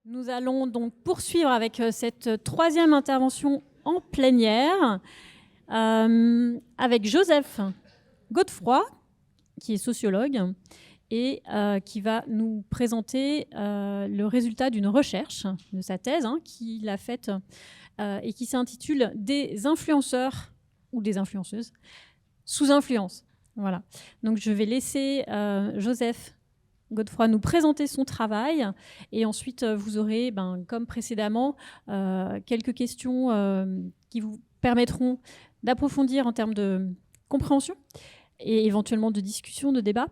Nous allons donc poursuivre avec cette troisième intervention en plénière avec Joseph Godefroy, qui est sociologue et qui va nous présenter le résultat d'une recherche de sa thèse qu'il a faite et qui s'intitule Des influenceurs ou des influenceuses sous influence. Voilà. Donc je vais laisser Joseph Godefroy nous présenter son travail et ensuite vous aurez, comme précédemment, quelques questions qui vous permettront d'approfondir en termes de compréhension et éventuellement de discussion, de débat.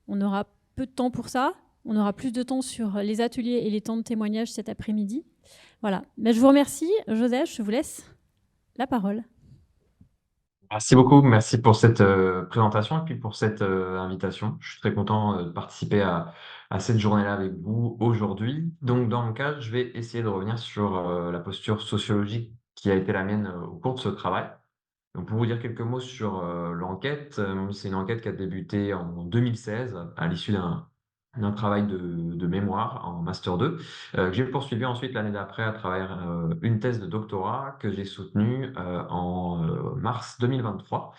On aura peu de temps pour ça. On aura plus de temps sur les ateliers et les temps de témoignage cet après-midi. Voilà. Mais je vous remercie, Joseph. Je vous laisse la parole. Merci beaucoup, merci pour cette présentation et puis pour cette invitation. Je suis très content de participer à cette journée-là avec vous aujourd'hui. Donc, dans mon cas, je vais essayer de revenir sur la posture sociologique qui a été la mienne au cours de ce travail. Donc, pour vous dire quelques mots sur l'enquête, c'est une enquête qui a débuté en 2016 à l'issue d'un travail de mémoire en master 2, que j'ai poursuivi ensuite l'année d'après à travers une thèse de doctorat que j'ai soutenue en mars 2023.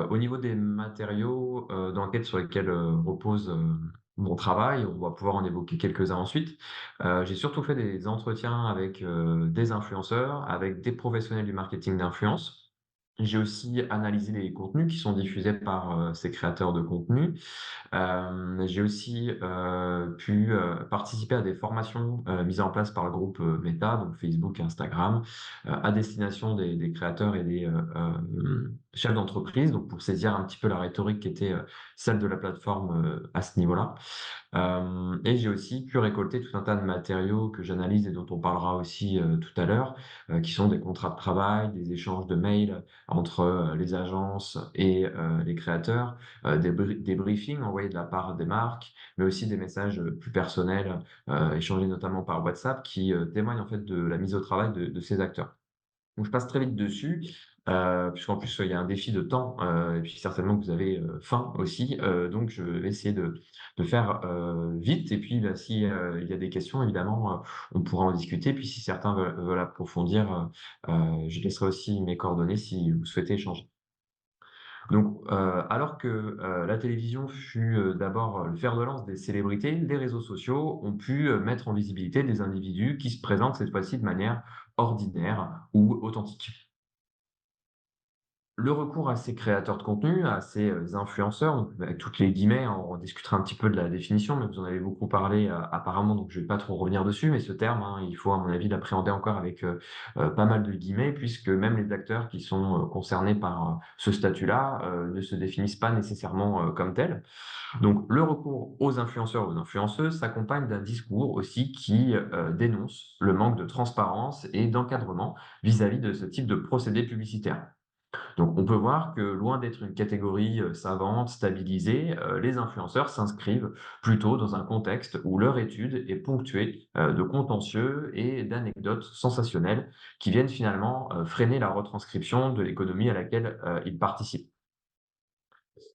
Au niveau des matériaux d'enquête sur lesquels repose mon travail, on va pouvoir en évoquer quelques-uns ensuite. J'ai surtout fait des entretiens avec des influenceurs, avec des professionnels du marketing d'influence. J'ai aussi analysé les contenus qui sont diffusés par ces créateurs de contenu. J'ai aussi pu participer à des formations mises en place par le groupe Meta, donc Facebook, Instagram, à destination des créateurs et des chefs d'entreprise, donc pour saisir un petit peu la rhétorique qui était celle de la plateforme à ce niveau-là. Et j'ai aussi pu récolter tout un tas de matériaux que j'analyse et dont on parlera aussi tout à l'heure, qui sont des contrats de travail, des échanges de mails entre les agences et les créateurs, des briefings envoyés de la part des marques, mais aussi des messages plus personnels, échangés notamment par WhatsApp, qui témoignent en fait de la mise au travail de ces acteurs. Donc je passe très vite dessus, puisqu'en plus, il y a un défi de temps, et puis certainement que vous avez, faim aussi, donc je vais essayer de faire, vite et puis, bah, si, il y a des questions évidemment, on pourra en discuter. Puis si certains veulent approfondir, je laisserai aussi mes coordonnées si vous souhaitez échanger. Donc, alors que, la télévision fut, d'abord, le fer de lance des célébrités, les réseaux sociaux ont pu, mettre en visibilité des individus qui se présentent cette fois-ci de manière ordinaire ou authentique. Le recours à ces créateurs de contenu, à ces, influenceurs, donc avec toutes les guillemets, hein, on discutera un petit peu de la définition, mais vous en avez beaucoup parlé, apparemment, donc je vais pas trop revenir dessus. Mais ce terme, hein, il faut à mon avis l'appréhender encore avec, pas mal de guillemets, puisque même les acteurs qui sont, concernés par, ce statut-là, ne se définissent pas nécessairement, comme tels. Donc le recours aux influenceurs, aux influenceuses s'accompagne d'un discours aussi qui, dénonce le manque de transparence et d'encadrement vis-à-vis de ce type de procédé publicitaire. Donc on peut voir que loin d'être une catégorie, savante, stabilisée, les influenceurs s'inscrivent plutôt dans un contexte où leur étude est ponctuée, de contentieux et d'anecdotes sensationnelles qui viennent finalement, freiner la retranscription de l'économie à laquelle, ils participent.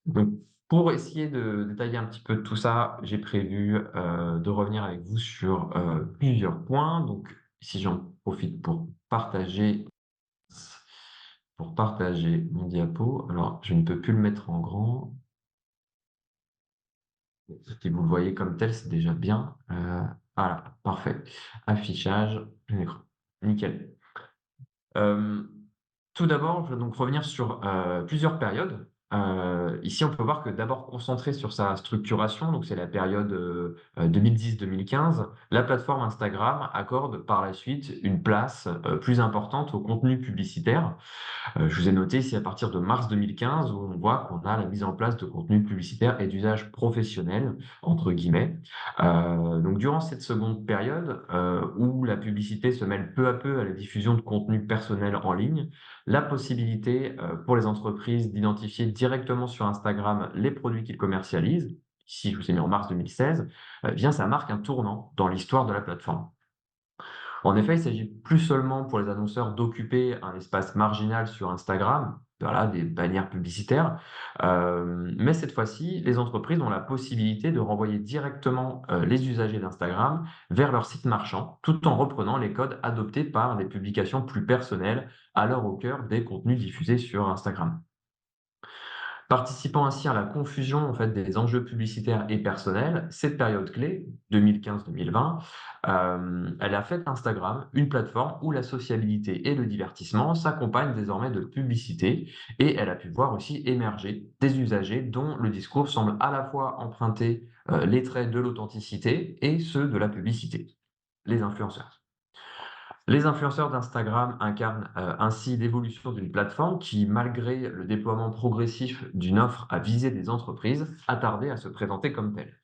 Donc pour essayer de détailler un petit peu tout ça, j'ai prévu, de revenir avec vous sur, plusieurs points. Donc si j'en profite pour partager mon diapo. Alors, je ne peux plus le mettre en grand. Si vous le voyez comme tel, c'est déjà bien. Voilà, parfait. Affichage, plein écran. Nickel. Hem, Tout d'abord, je vais donc revenir sur, plusieurs périodes. Ici, on peut voir que d'abord concentré sur sa structuration, donc c'est la période, 2010-2015, la plateforme Instagram accorde par la suite une place, plus importante au contenu publicitaire. Je vous ai noté ici à partir de mars 2015 où on voit qu'on a la mise en place de contenus publicitaires et d'usage «professionnel» entre guillemets. Donc durant cette seconde période, où la publicité se mêle peu à peu à la diffusion de contenus personnels en ligne, la possibilité, pour les entreprises d'identifier directement sur Instagram les produits qu'ils commercialisent, ici je vous ai mis en mars 2016, eh bien ça marque un tournant dans l'histoire de la plateforme. En effet, il s'agit plus seulement pour les annonceurs d'occuper un espace marginal sur Instagram, voilà, des bannières publicitaires. Mais cette fois-ci, les entreprises ont la possibilité de renvoyer directement, les usagers d'Instagram vers leur site marchand, tout en reprenant les codes adoptés par les publications plus personnelles, alors au cœur des contenus diffusés sur Instagram. Participant ainsi à la confusion en fait des enjeux publicitaires et personnels, cette période clé, 2015-2020, elle a fait d'Instagram une plateforme où la sociabilité et le divertissement s'accompagnent désormais de publicité et elle a pu voir aussi émerger des usagers dont le discours semble à la fois emprunter, les traits de l'authenticité et ceux de la publicité, les influenceurs. Les influenceurs d'Instagram incarnent, ainsi l'évolution d'une plateforme qui, malgré le déploiement progressif d'une offre à viser des entreprises, a tardé à se présenter comme telle.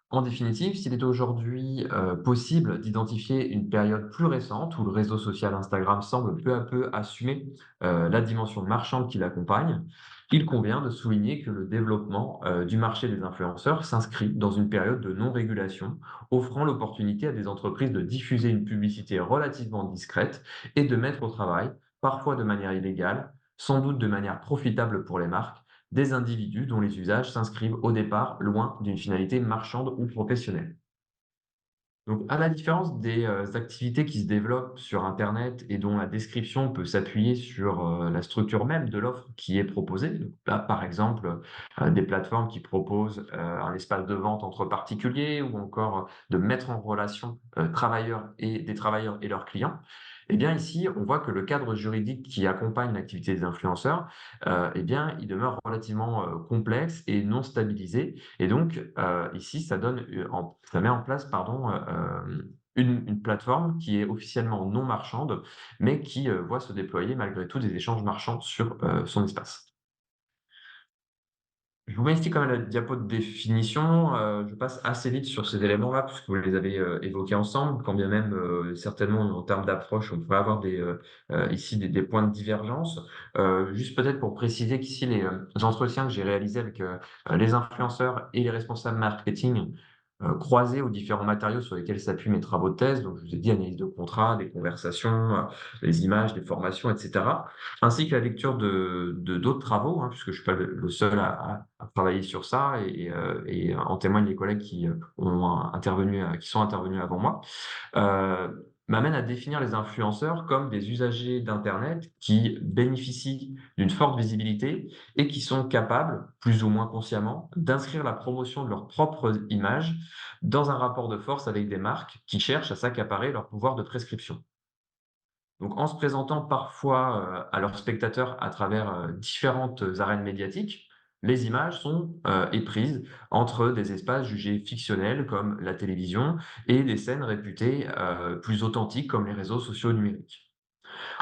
En définitive, s'il est aujourd'hui, possible d'identifier une période plus récente où le réseau social Instagram semble peu à peu assumer, la dimension marchande qui l'accompagne, il convient de souligner que le développement, du marché des influenceurs s'inscrit dans une période de non-régulation, offrant l'opportunité à des entreprises de diffuser une publicité relativement discrète et de mettre au travail, parfois de manière illégale, sans doute de manière profitable pour les marques, des individus dont les usages s'inscrivent au départ loin d'une finalité marchande ou professionnelle. Donc, à la différence des activités qui se développent sur internet et dont la description peut s'appuyer sur, la structure même de l'offre qui est proposée, donc là, par exemple, des plateformes qui proposent, un espace de vente entre particuliers ou encore, de mettre en relation, travailleurs et leurs clients. Eh bien, ici, on voit que le cadre juridique qui accompagne l'activité des influenceurs, eh bien, il demeure relativement, complexe et non stabilisé et donc, ici, ça met en place, pardon, une plateforme qui est officiellement non marchande, mais qui, voit se déployer malgré tout des échanges marchands sur, son espace. Je vous mets ici quand même la diapo de définition, je passe assez vite sur ces éléments-là, puisque vous les avez, évoqués ensemble, quand bien même, certainement en termes d'approche, on pourrait avoir ici des points de divergence. Juste peut-être pour préciser qu'ici les entretiens que j'ai réalisés avec, les influenceurs et les responsables marketing, croisés aux différents matériaux sur lesquels s'appuient mes travaux de thèse, donc je vous ai dit analyse de contrat, des conversations, des images, des formations et cetera, ainsi que la lecture de d'autres travaux, hein, puisque je suis pas le seul à travailler sur ça et en témoignent les collègues qui, qui sont intervenus avant moi, m'amène à définir les influenceurs comme des usagers d'internet qui bénéficient d'une forte visibilité et qui sont capables, plus ou moins consciemment, d'inscrire la promotion de leur propre image dans un rapport de force avec des marques qui cherchent à s'accaparer leur pouvoir de prescription. Donc en se présentant parfois, à leurs spectateurs à travers, différentes arènes médiatiques, les images sont, éprises entre des espaces jugés fictionnels comme la télévision et des scènes réputées, plus authentiques comme les réseaux sociaux numériques.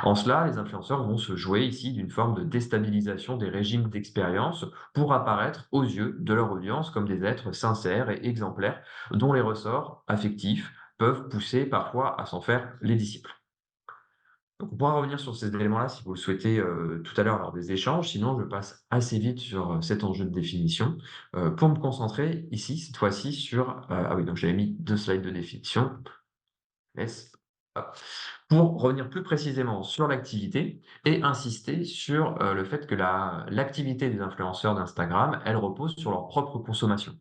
En cela, les influenceurs vont se jouer ici d'une forme de déstabilisation des régimes d'expérience pour apparaître aux yeux de leur audience comme des êtres sincères et exemplaires dont les ressorts affectifs peuvent pousser parfois à s'en faire les disciples. Donc on pourra revenir sur ces éléments-là si vous le souhaitez, tout à l'heure lors des échanges. Sinon, je passe assez vite sur, cet enjeu de définition, pour me concentrer ici, cette fois-ci sur, ah oui, donc j'avais mis 2 slides de définition. Yes. Hop. Pour revenir plus précisément sur l'activité et insister sur, le fait que l'activité des influenceurs d'Instagram, elle repose sur leur propre consommation.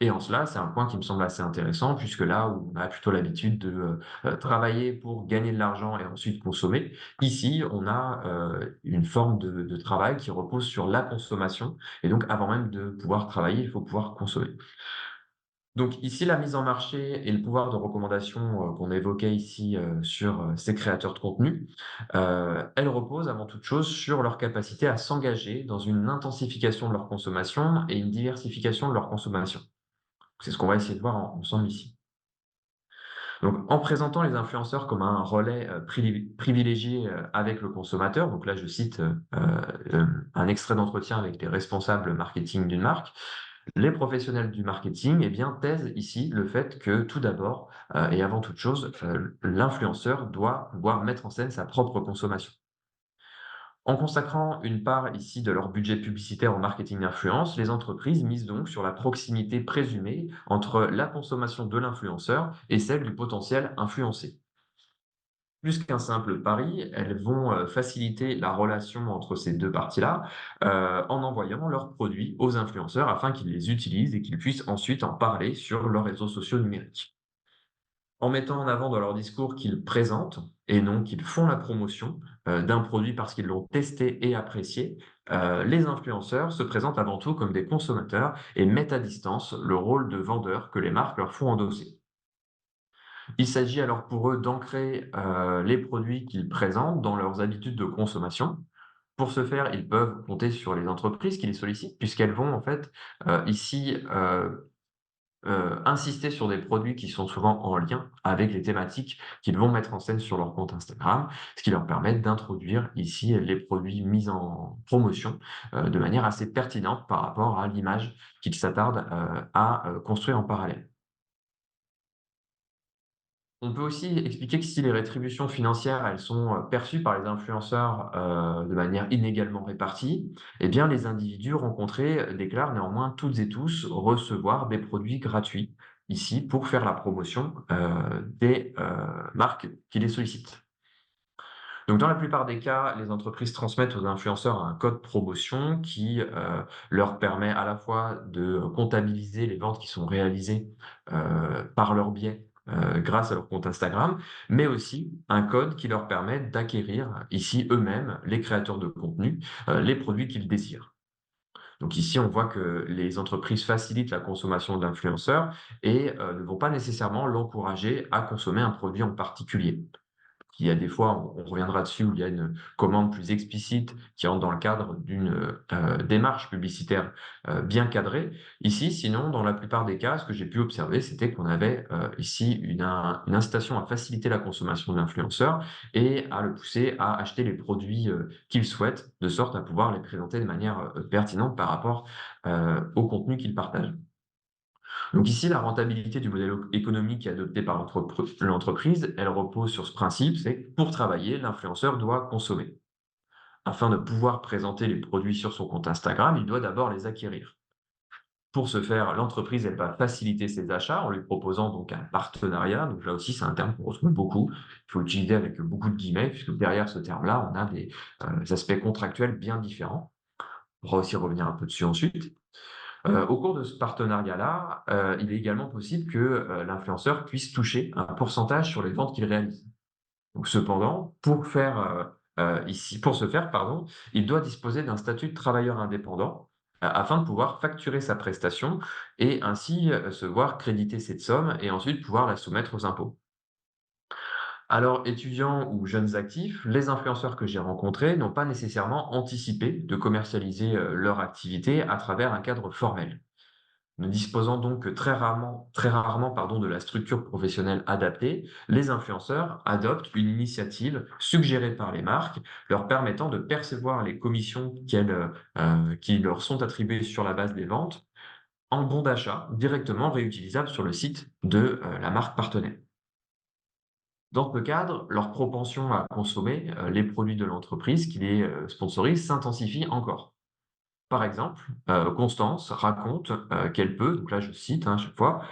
Et en cela, c'est un point qui me semble assez intéressant puisque là où on a plutôt l'habitude de, travailler pour gagner de l'argent et ensuite consommer, ici on a, une forme de travail qui repose sur la consommation et donc avant même de pouvoir travailler, il faut pouvoir consommer. Donc ici, la mise en marché et le pouvoir de recommandation, qu'on évoquait ici, sur, ces créateurs de contenu, elle repose avant toute chose sur leur capacité à s'engager dans une intensification de leur consommation et une diversification de leur consommation. C'est ce qu'on va essayer de voir ensemble ici. Donc, en présentant les influenceurs comme un relais privilégié avec le consommateur, donc là je cite un extrait d'entretien avec les responsables marketing d'une marque, les professionnels du marketing eh bien, taisent ici le fait que tout d'abord et avant toute chose, l'influenceur doit pouvoir mettre en scène sa propre consommation. En consacrant une part ici de leur budget publicitaire au marketing d'influence, les entreprises misent donc sur la proximité présumée entre la consommation de l'influenceur et celle du potentiel influencé. Plus qu'un simple pari, elles vont, faciliter la relation entre ces 2 parties-là, en envoyant leurs produits aux influenceurs afin qu'ils les utilisent et qu'ils puissent ensuite en parler sur leurs réseaux sociaux numériques. En mettant en avant dans leur discours qu'ils présentent et non qu'ils font la promotion, d'un produit parce qu'ils l'ont testé et apprécié, les influenceurs se présentent avant tout comme des consommateurs et mettent à distance le rôle de vendeur que les marques leur font endosser. Il s'agit alors pour eux d'ancrer, les produits qu'ils présentent dans leurs habitudes de consommation. Pour ce faire, ils peuvent compter sur les entreprises qui les sollicitent puisqu'elles vont en fait, ici, insister sur des produits qui sont souvent en lien avec les thématiques qu'ils vont mettre en scène sur leur compte Instagram, ce qui leur permet d'introduire ici les produits mis en promotion, de manière assez pertinente par rapport à l'image qu'ils s'attardent, à, construire en parallèle. On peut aussi expliquer que si les rétributions financières, elles sont, perçues par les influenceurs, de manière inégalement répartie, eh bien les individus rencontrés, déclarent néanmoins toutes et tous recevoir des produits gratuits, ici pour faire la promotion, des, marques qui les sollicitent. Donc dans la plupart des cas, les entreprises transmettent aux influenceurs un code promotion qui, leur permet à la fois de comptabiliser les ventes qui sont réalisées, par leur biais, grâce à leur compte Instagram, mais aussi un code qui leur permet d'acquérir ici eux-mêmes, les créateurs de contenu, les produits qu'ils désirent. Donc ici, on voit que les entreprises facilitent la consommation de l'influenceur et ne vont pas nécessairement l'encourager à consommer un produit en particulier. Il y a des fois, on reviendra dessus, où il y a une commande plus explicite qui rentre dans le cadre d'une, démarche publicitaire, bien cadrée. Ici, sinon, dans la plupart des cas, ce que j'ai pu observer, c'était qu'on avait, ici une incitation à faciliter la consommation de l'influenceur et à le pousser à acheter les produits, qu'il souhaite, de sorte à pouvoir les présenter de manière, pertinente par rapport, au contenu qu'il partage. Donc ici, la rentabilité du modèle économique adopté par l'entreprise, elle repose sur ce principe, c'est que pour travailler, l'influenceur doit consommer. Afin de pouvoir présenter les produits sur son compte Instagram, il doit d'abord les acquérir. Pour ce faire, l'entreprise, elle va faciliter ses achats en lui proposant donc un partenariat. Donc là aussi, c'est un terme qu'on retrouve beaucoup. Il faut utiliser avec beaucoup de guillemets, puisque derrière ce terme-là, on a des aspects contractuels bien différents. On pourra aussi revenir un peu dessus ensuite. Au cours de ce partenariat-là, il est également possible que, l'influenceur puisse toucher un pourcentage sur les ventes qu'il réalise. Donc cependant, pour ce faire, pardon, il doit disposer d'un statut de travailleur indépendant, afin de pouvoir facturer sa prestation et ainsi, se voir créditer cette somme et ensuite pouvoir la soumettre aux impôts. Alors, étudiants ou jeunes actifs, les influenceurs que j'ai rencontrés n'ont pas nécessairement anticipé de commercialiser, leur activité à travers un cadre formel. Ne disposant donc que très rarement, pardon, de la structure professionnelle adaptée, les influenceurs adoptent une initiative suggérée par les marques, leur permettant de percevoir les commissions qui leur sont attribuées sur la base des ventes en bons d'achat directement réutilisables sur le site de, la marque partenaire. Dans ce cadre, leur propension à consommer, les produits de l'entreprise qui les, sponsorise s'intensifie encore. Par exemple, Constance raconte, qu'elle peut, donc là je cite, hein, à chaque fois,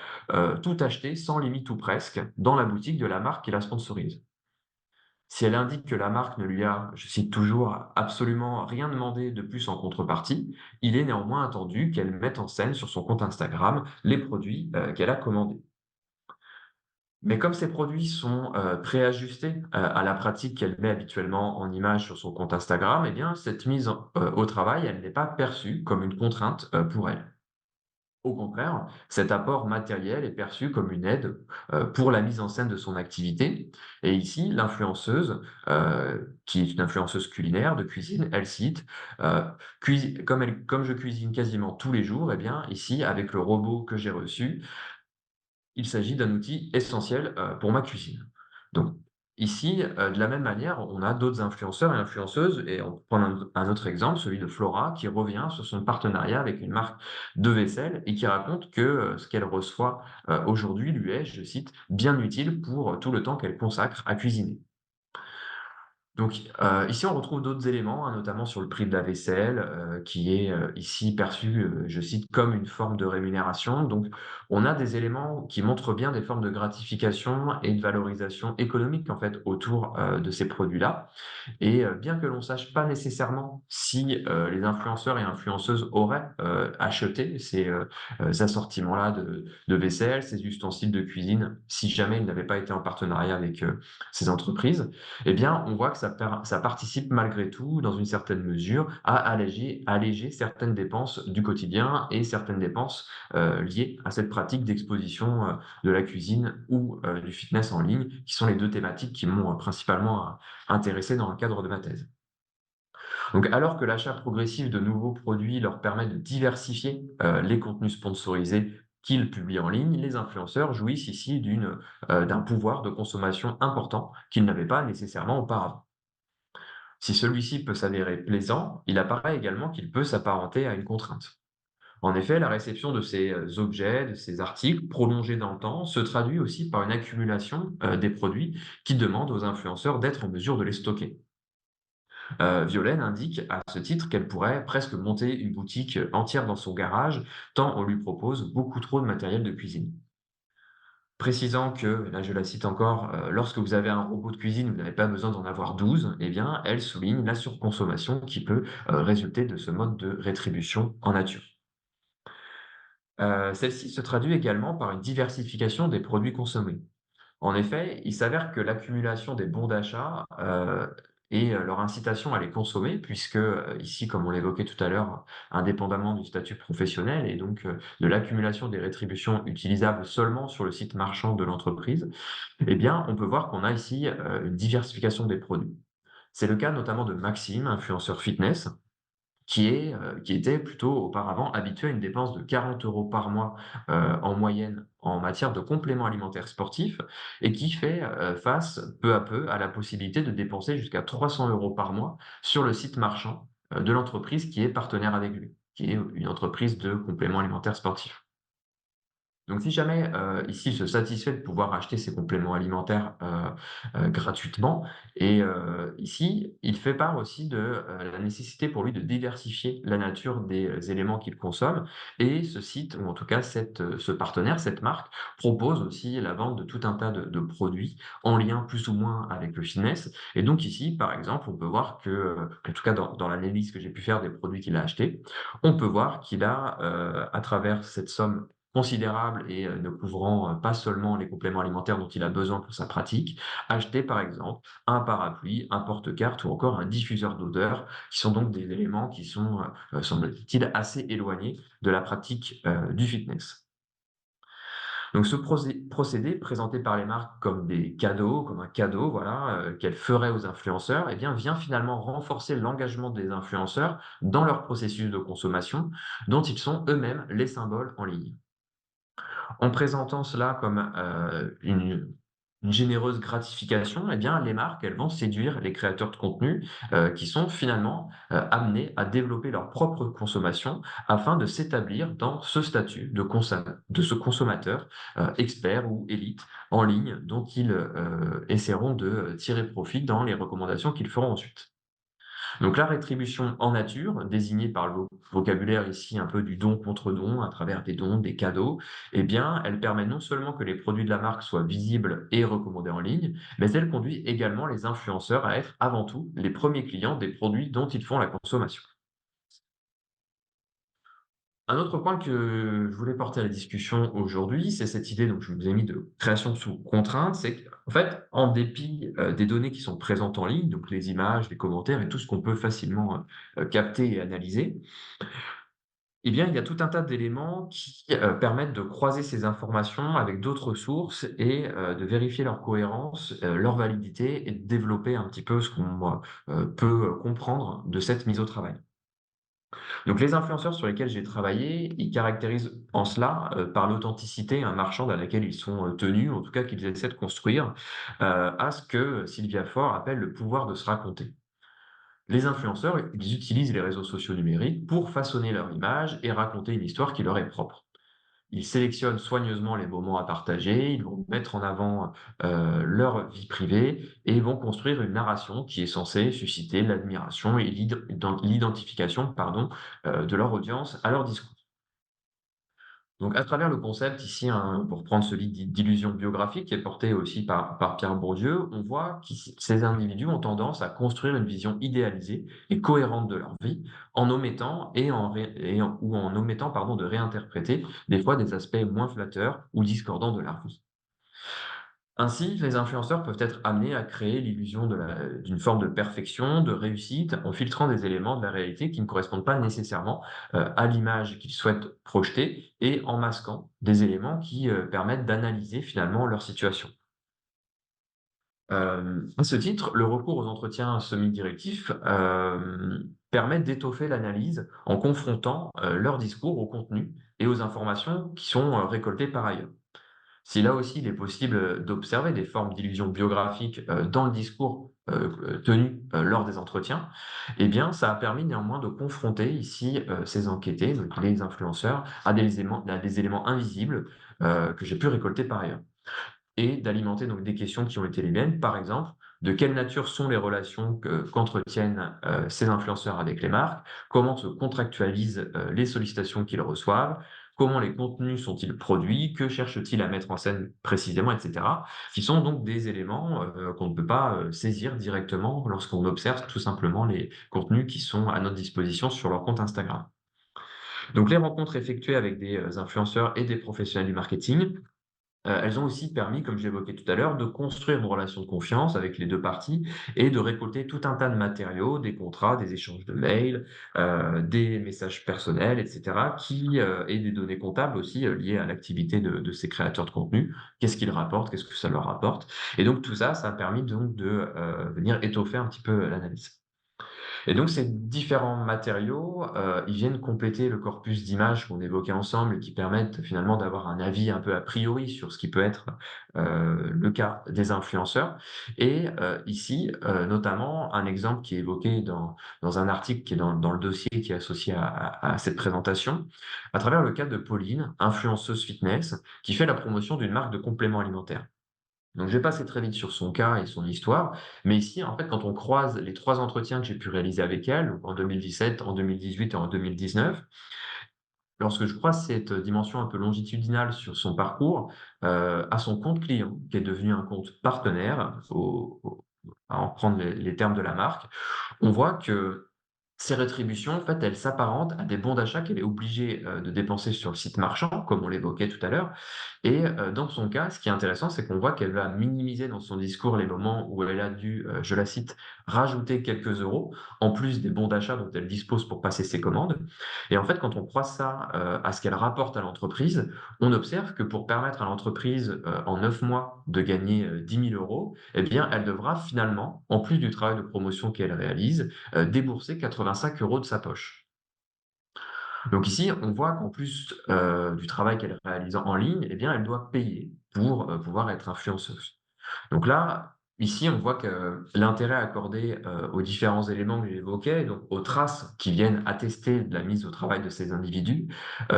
tout acheter sans limite ou presque dans la boutique de la marque qui la sponsorise. Si elle indique que la marque ne lui a, je cite toujours, absolument rien demandé de plus en contrepartie, il est néanmoins attendu qu'elle mette en scène sur son compte Instagram les produits, qu'elle a commandés. Mais comme ces produits sont, préajustés, à la pratique qu'elle met habituellement en image sur son compte Instagram, eh bien cette mise au travail, elle n'est pas perçue comme une contrainte, pour elle. Au contraire, cet apport matériel est perçu comme une aide, pour la mise en scène de son activité et ici l'influenceuse, qui est une influenceuse culinaire de cuisine, elle cite, «Comme je cuisine quasiment tous les jours, eh bien ici avec le robot que j'ai reçu, il s'agit d'un outil essentiel, pour ma cuisine». Donc ici, de la même manière, on a d'autres influenceurs et influenceuses et on peut prendre un autre exemple, celui de Flora qui revient sur son partenariat avec une marque de vaisselle et qui raconte que, ce qu'elle reçoit, aujourd'hui lui est, je cite: «bien utile pour, tout le temps qu'elle consacre à cuisiner». Donc, ici, on retrouve d'autres éléments, hein, notamment sur le prix de la vaisselle, qui est, ici perçu, je cite: «comme une forme de rémunération». Donc, on a des éléments qui montrent bien des formes de gratification et de valorisation économique, en fait, autour, de ces produits-là. Et bien que l'on sache pas nécessairement si, les influenceurs et influenceuses auraient, acheté ces assortiments-là de vaisselle, ces ustensiles de cuisine, si jamais ils n'avaient pas été en partenariat avec, ces entreprises, eh bien, on voit que ça participe malgré tout, dans une certaine mesure, à alléger certaines dépenses du quotidien et certaines dépenses, liées à cette pratique d'exposition, de la cuisine ou, du fitness en ligne, qui sont les 2 thématiques qui m'ont, principalement, intéressé dans le cadre de ma thèse. Donc alors que l'achat progressif de nouveaux produits leur permet de diversifier, les contenus sponsorisés qu'ils publient en ligne, les influenceurs jouissent ici d'un pouvoir de consommation important qu'ils n'avaient pas nécessairement auparavant. Si celui-ci peut s'avérer plaisant, il apparaît également qu'il peut s'apparenter à une contrainte. En effet, la réception de ces, objets, de ces articles prolongés dans le temps se traduit aussi par une accumulation, des produits qui demandent aux influenceurs d'être en mesure de les stocker. Violaine indique à ce titre qu'elle pourrait presque monter une boutique entière dans son garage, tant on lui propose beaucoup trop de matériel de cuisine. Précisant que, et là je la cite encore, lorsque vous avez un robot de cuisine, vous n'avez pas besoin d'en avoir 12. Eh bien, elle souligne la surconsommation qui peut, résulter de ce mode de rétribution en nature. Celle-ci se traduit également par une diversification des produits consommés. En effet, il s'avère que l'accumulation des bons d'achat, et leur incitation à les consommer puisque, ici, comme on l'évoquait tout à l'heure, indépendamment du statut professionnel et donc, de l'accumulation des rétributions utilisables seulement sur le site marchand de l'entreprise, eh bien, on peut voir qu'on a ici, une diversification des produits. C'est le cas notamment de Maxime, influenceur fitness, qui était plutôt auparavant habitué à une dépense de 40 € par mois, en moyenne en matière de compléments alimentaires sportifs et qui fait, face peu à peu à la possibilité de dépenser jusqu'à 300 € par mois sur le site marchand, de l'entreprise qui est partenaire avec lui, qui est une entreprise de compléments alimentaires sportifs. Donc si jamais, ici, il se satisfait de pouvoir acheter ses compléments alimentaires, gratuitement et ici, il fait part aussi de, la nécessité pour lui de diversifier la nature des, éléments qu'il consomme et ce site ou en tout cas ce partenaire, cette marque propose aussi la vente de tout un tas de produits en lien plus ou moins avec le fitness et donc ici, par exemple, on peut voir que, en tout cas dans l'analyse que j'ai pu faire des produits qu'il a achetés, on peut voir qu'il a, à travers cette somme considérable et ne couvrant, pas seulement les compléments alimentaires dont il a besoin pour sa pratique. Acheter par exemple un parapluie, un porte-cartes ou encore un diffuseur d'odeur, qui sont donc des éléments qui sont, semble-t-il assez éloignés de la pratique, du fitness. Donc ce procédé présenté par les marques comme des cadeaux, comme un cadeau voilà, qu'elles feraient aux influenceurs, eh bien vient finalement renforcer l'engagement des influenceurs dans leur processus de consommation, dont ils sont eux-mêmes les symboles en ligne. En présentant cela comme, une généreuse gratification, eh bien, les marques, elles vont séduire les créateurs de contenu, qui sont finalement, amenés à développer leur propre consommation afin de s'établir dans ce statut de ce consommateur, expert ou élite en ligne dont ils, essaieront de tirer profit dans les recommandations qu'ils feront ensuite. Donc la rétribution en nature, désignée par le vocabulaire ici un peu du don contre don, à travers des dons, des cadeaux, eh bien, elle permet non seulement que les produits de la marque soient visibles et recommandés en ligne, mais elle conduit également les influenceurs à être avant tout les premiers clients des produits dont ils font la consommation. Un autre point que je voulais porter à la discussion aujourd'hui, c'est cette idée, donc je vous ai mis de création sous contrainte, c'est qu'en fait, en dépit, des données qui sont présentes en ligne, donc les images, les commentaires et tout ce qu'on peut facilement, capter et analyser, eh bien, il y a tout un tas d'éléments qui, permettent de croiser ces informations avec d'autres sources et de vérifier leur cohérence, leur validité et de développer un petit peu ce qu'on, peut, comprendre de cette mise au travail. Donc les influenceurs sur lesquels j'ai travaillé, ils caractérisent en cela, par l'authenticité un marchand à laquelle ils sont, tenus, en tout cas qu'ils essaient de construire, à ce que Sylvia Fort appelle le pouvoir de se raconter. Les influenceurs, ils utilisent les réseaux sociaux numériques pour façonner leur image et raconter une histoire qui leur est propre. Ils sélectionnent soigneusement les moments à partager, ils vont mettre en avant, leur vie privée et ils vont construire une narration qui est censée susciter l'admiration et l'identification, pardon, de leur audience à leur discours. Donc à travers le concept ici, hein, pour prendre celui d'illusion biographique qui est porté aussi par Pierre Bourdieu, on voit que ces individus ont tendance à construire une vision idéalisée et cohérente de leur vie, en omettant ou en omettant, pardon, de réinterpréter des fois des aspects moins flatteurs ou discordants de leur vie. Ainsi, les influenceurs peuvent être amenés à créer l'illusion d'une forme de perfection, de réussite, en filtrant des éléments de la réalité qui ne correspondent pas nécessairement à l'image qu'ils souhaitent projeter et en masquant des éléments qui permettent d'analyser finalement leur situation. À ce titre, le recours aux entretiens semi-directifs permet d'étoffer l'analyse en confrontant leur discours au contenu et aux informations qui sont récoltées par ailleurs. Si là aussi il est possible, d'observer des formes d'illusions biographiques, dans le discours, tenu, lors des entretiens, eh bien, ça a permis néanmoins de confronter ici, ces enquêtés, donc les influenceurs, à des éléments invisibles, que j'ai pu récolter par ailleurs et d'alimenter donc des questions qui ont été les miennes. Par exemple, de quelle nature sont les relations qu'entretiennent ces influenceurs avec les marques? Comment se contractualisent les sollicitations qu'ils reçoivent? Comment les contenus sont-ils produits? Que cherchent-ils à mettre en scène précisément, etc. Qui sont donc des éléments qu'on ne peut pas saisir directement lorsqu'on observe tout simplement les contenus qui sont à notre disposition sur leur compte Instagram. Donc les rencontres effectuées avec des influenceurs et des professionnels du marketing, elles ont aussi permis, comme je l'évoquais tout à l'heure, de construire une relation de confiance avec les 2 parties et de récolter tout un tas de matériaux, des contrats, des échanges de mails, des messages personnels et cetera et des données comptables aussi, liées à l'activité de ces créateurs de contenu. Qu'est-ce qu'ils rapportent? Qu'est-ce que ça leur rapporte? Et donc tout ça, ça a permis donc de, venir étoffer un petit peu l'analyse. Et donc ces différents matériaux, ils viennent compléter le corpus d'images qu'on évoquait ensemble et qui permettent finalement d'avoir un avis un peu a priori sur ce qui peut être, le cas des influenceurs et ici, notamment un exemple qui est évoqué dans un article qui est dans le dossier qui est associé à cette présentation, à travers le cas de Pauline, influenceuse fitness, qui fait la promotion d'une marque de compléments alimentaires. Donc je vais passer très vite sur son cas et son histoire, mais ici, en fait, quand on croise les 3 entretiens que j'ai pu réaliser avec elle, donc en 2017, en 2018 et en 2019, lorsque je croise cette dimension un peu longitudinale sur son parcours, à son compte client, qui est devenu un compte partenaire, à en reprendre les termes de la marque, on voit que ces rétributions, en fait, elles s'apparentent à des bons d'achat qu'elle est obligée, de dépenser sur le site marchand, comme on l'évoquait tout à l'heure et dans son cas, ce qui est intéressant, c'est qu'on voit qu'elle va minimiser dans son discours les moments où elle a dû, je la cite: «rajouter quelques euros», en plus des bons d'achat dont elle dispose pour passer ses commandes et en fait, quand on croise ça, à ce qu'elle rapporte à l'entreprise, on observe que pour permettre à l'entreprise, en 9 mois de gagner, 10 000 € eh bien, elle devra finalement, en plus du travail de promotion qu'elle réalise, débourser 85 € de sa poche. Donc ici, on voit qu'en plus, du travail qu'elle réalise en ligne, eh bien, elle doit payer pour, pouvoir être influenceuse. Donc là, ici, on voit que l'intérêt accordé, aux différents éléments que j'évoquais, donc aux traces qui viennent attester de la mise au travail de ces individus,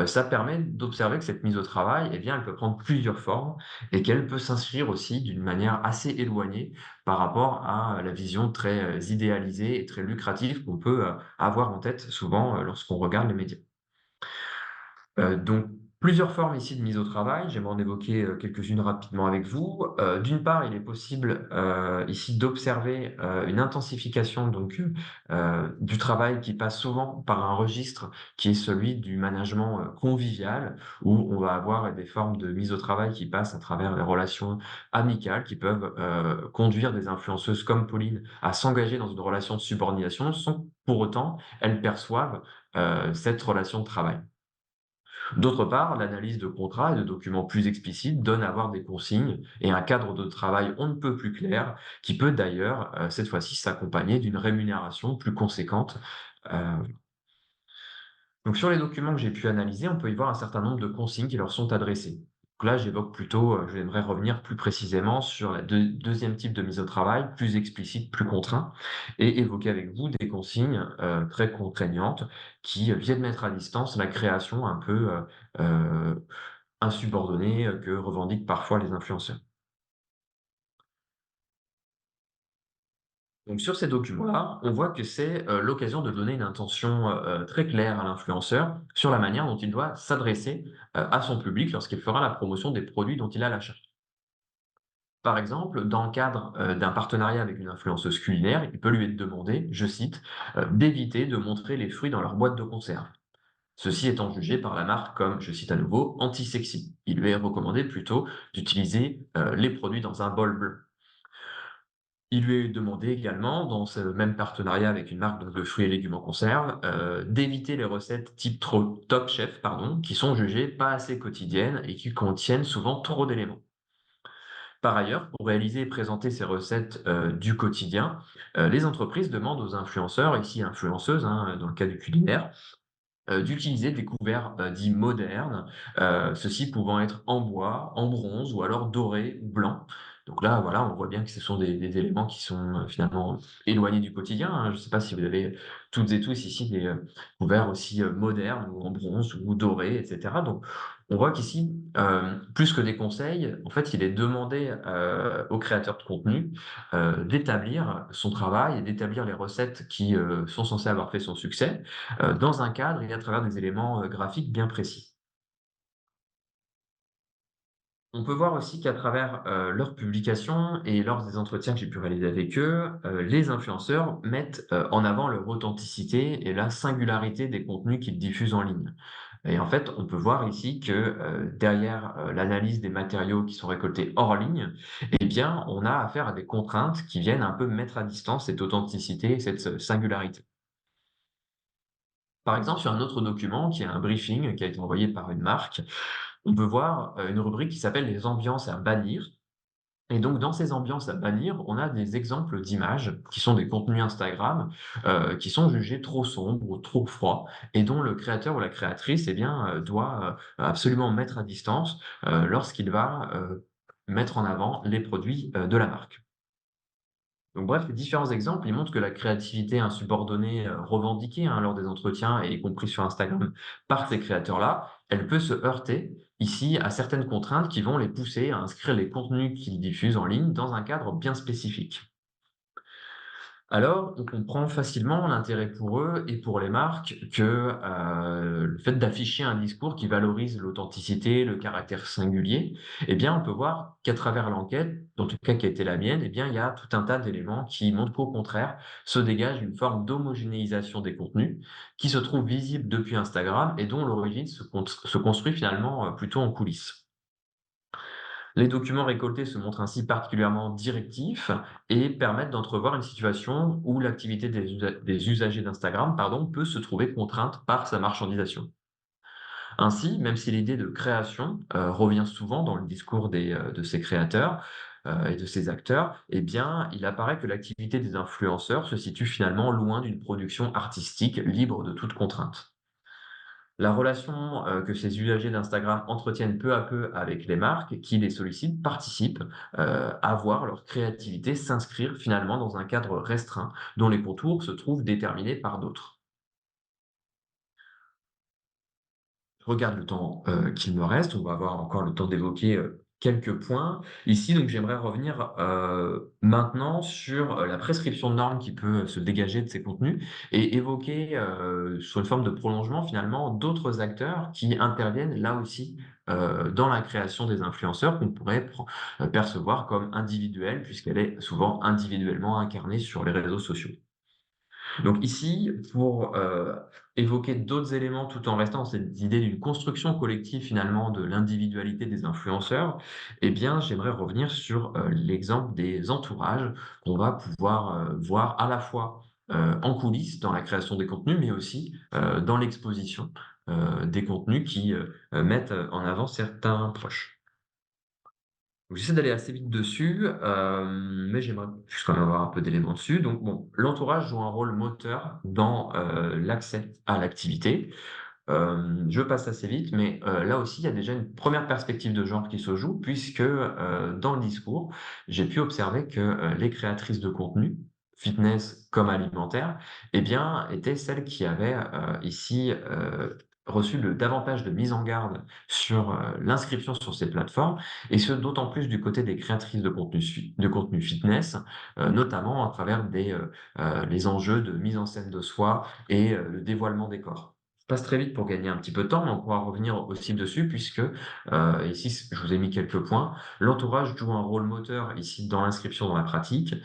ça permet d'observer que cette mise au travail, eh bien, elle peut prendre plusieurs formes et qu'elle peut s'inscrire aussi d'une manière assez éloignée par rapport à la vision très, idéalisée et très lucrative qu'on peut, avoir en tête souvent, lorsqu'on regarde les médias. Donc plusieurs formes ici de mise au travail, j'aimerais en évoquer, quelques-unes rapidement avec vous. D'une part, il est possible, ici d'observer, une intensification donc, du travail qui passe souvent par un registre qui est celui du management, convivial, où on va avoir des formes de mise au travail qui passent à travers les relations amicales, qui peuvent, conduire des influenceuses comme Pauline à s'engager dans une relation de subordination sans que pour autant elles perçoivent, cette relation de travail. D'autre part, l'analyse de contrats et de documents plus explicites donne à avoir des consignes et un cadre de travail on ne peut plus clair, qui peut d'ailleurs, cette fois-ci, s'accompagner d'une rémunération plus conséquente. Heu, donc sur les documents que j'ai pu analyser, on peut y voir un certain nombre de consignes qui leur sont adressées. Donc là, j'évoque plutôt, j'aimerais revenir plus précisément sur la 2e type de mise au travail, plus explicite, plus contraint et évoquer avec vous des consignes, très contraignantes qui, viennent mettre à distance la création un peu, insubordonnée, que revendiquent parfois les influenceurs. Donc sur ces documents-là, on voit que c'est, l'occasion de donner une intention, très claire à l'influenceur sur la manière dont il doit s'adresser, à son public lorsqu'il fera la promotion des produits dont il a l'achat. Par exemple, dans le cadre, d'un partenariat avec une influenceuse culinaire, il peut lui être demandé, je cite, «d'éviter de montrer les fruits dans leur boîte de conserve». Ceci étant jugé par la marque comme, je cite à nouveau, «anti-sexy». Il lui est recommandé plutôt d'utiliser, les produits dans un bol bleu. Il lui est demandé également, dans ce même partenariat avec une marque donc de fruits et légumes en conserve, d'éviter les recettes type Top Chef, pardon, qui sont jugées pas assez quotidiennes et qui contiennent souvent trop d'éléments. Par ailleurs, pour réaliser et présenter ces recettes, du quotidien, les entreprises demandent aux influenceurs, ici influenceuses, hein, dans le cas du culinaire, d'utiliser des couverts, dits modernes, ceux-ci pouvant être en bois, en bronze ou alors dorés ou blancs. Donc là, voilà, on voit bien que ce sont des éléments qui sont, finalement éloignés du quotidien, hein. Je ne sais pas si vous avez toutes et tous ici des, couverts aussi, modernes ou en bronze ou dorés et cetera. Donc on voit qu'ici, plus que des conseils, en fait, il est demandé, aux créateurs de contenu, d'établir son travail et d'établir les recettes qui, sont censées avoir fait son succès, dans un cadre et à travers des éléments, graphiques bien précis. On peut voir aussi qu'à travers, leurs publications et lors des entretiens que j'ai pu réaliser avec eux, les influenceurs mettent, en avant leur authenticité et la singularité des contenus qu'ils diffusent en ligne. Et en fait, on peut voir ici que, derrière, l'analyse des matériaux qui sont récoltés hors ligne, eh bien, on a affaire à des contraintes qui viennent un peu mettre à distance cette authenticité et cette, singularité. Par exemple, sur un autre document qui est un briefing qui a été envoyé par une marque, on peut voir, une rubrique qui s'appelle «Les ambiances à bannir» et donc dans ces ambiances à bannir, on a des exemples d'images qui sont des contenus Instagram, qui sont jugés trop sombres ou trop froids et dont le créateur ou la créatrice, eh bien, doit, absolument mettre à distance, lorsqu'il va, mettre en avant les produits, de la marque. Donc bref, les différents exemples, ils montrent que la créativité insubordonnée, revendiquée, hein, lors des entretiens et y compris sur Instagram par ces créateurs-là, elle peut se heurter ici à certaines contraintes qui vont les pousser à inscrire les contenus qu'ils diffusent en ligne dans un cadre bien spécifique. Alors, on comprend facilement l'intérêt pour eux et pour les marques que, le fait d'afficher un discours qui valorise l'authenticité, le caractère singulier, eh bien, on peut voir qu'à travers l'enquête, en tout cas qui a été la mienne, eh bien, il y a tout un tas d'éléments qui montrent qu'au contraire, se dégage une forme d'homogénéisation des contenus, qui se trouve visible depuis Instagram et dont l'origine se construit finalement, plutôt en coulisses. Les documents récoltés se montrent ainsi particulièrement directifs et permettent d'entrevoir une situation où l'activité des usagers d'Instagram, pardon, peut se trouver contrainte par sa marchandisation. Ainsi, même si l'idée de création revient souvent dans le discours de ces créateurs et de ces acteurs, eh bien, il apparaît que l'activité des influenceurs se situe finalement loin d'une production artistique libre de toute contrainte. La relation, que ces usagers d'Instagram entretiennent peu à peu avec les marques qui les sollicitent participe, à voir leur créativité s'inscrire finalement dans un cadre restreint, dont les contours se trouvent déterminés par d'autres. Je regarde le temps, qu'il me reste, on va avoir encore le temps d'évoquer, quelques points. Ici, donc j'aimerais revenir, maintenant sur, la prescription de normes qui peut se dégager de ces contenus et évoquer, sous une forme de prolongement finalement, d'autres acteurs qui interviennent là aussi, dans la création des influenceurs qu'on pourrait percevoir comme individuelle puisqu'elle est souvent individuellement incarnée sur les réseaux sociaux. Donc ici, pour, évoquer d'autres éléments tout en restant dans cette idée d'une construction collective finalement de l'individualité des influenceurs, eh bien j'aimerais revenir sur, l'exemple des entourages qu'on va pouvoir, voir à la fois, en coulisses dans la création des contenus, mais aussi, dans l'exposition, des contenus qui, mettent, en avant certains proches. Donc j'essaie d'aller assez vite dessus, mais j'aimerais juste quand même avoir un peu d'éléments dessus. Donc bon, l'entourage joue un rôle moteur dans, l'accès à l'activité. Je passe assez vite, mais, là aussi, il y a déjà une première perspective de genre qui se joue puisque, dans le discours, j'ai pu observer que, les créatrices de contenu, fitness comme alimentaire, eh bien, étaient celles qui avaient, ici, reçu davantage de mise en garde sur, l'inscription sur ces plateformes et ce d'autant plus du côté des créatrices de contenu fitness, notamment à travers les enjeux de mise en scène de soi et le dévoilement des corps. Je passe très vite pour gagner un petit peu de temps, mais on pourra revenir aussi dessus puisque, ici je vous ai mis quelques points. L'entourage joue un rôle moteur ici dans l'inscription dans la pratique,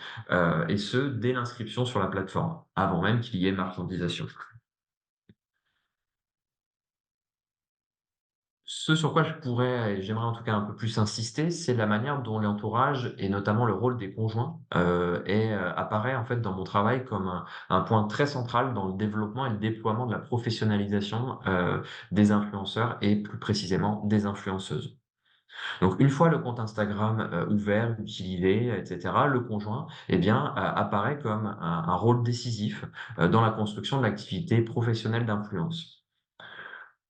et ce dès l'inscription sur la plateforme, avant même qu'il y ait marchandisation. Ce sur quoi je pourrais et j'aimerais en tout cas un peu plus insister, c'est la manière dont l'entourage et notamment le rôle des conjoints, apparaît en fait dans mon travail comme un point très central dans le développement et le déploiement de la professionnalisation, des influenceurs et plus précisément des influenceuses. Donc une fois le compte Instagram, ouvert, utilisé et cetera, le conjoint eh bien, apparaît comme un rôle décisif, dans la construction de l'activité professionnelle d'influence.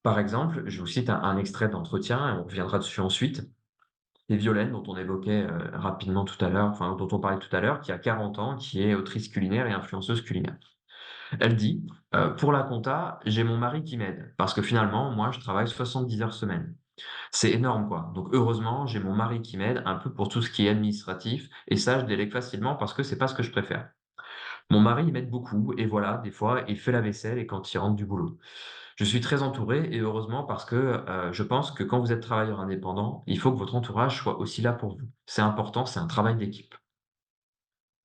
Par exemple, je vous cite un extrait d'entretien et on reviendra dessus ensuite. C'est Violaine dont on évoquait, rapidement tout à l'heure, enfin dont on parlait tout à l'heure, qui a 40 ans, qui est autrice culinaire et influenceuse culinaire. Elle dit: «Pour la compta, j'ai mon mari qui m'aide parce que finalement, moi, je travaille 70 heures semaine. C'est énorme, quoi. Donc heureusement, j'ai mon mari qui m'aide un peu pour tout ce qui est administratif et ça, je délègue facilement parce que c'est pas ce que je préfère. Mon mari, il m'aide beaucoup et voilà, des fois, il fait la vaisselle et quand il rentre du boulot. Je suis très entouré et heureusement parce que, je pense que quand vous êtes travailleur indépendant, il faut que votre entourage soit aussi là pour vous. C'est important, c'est un travail d'équipe».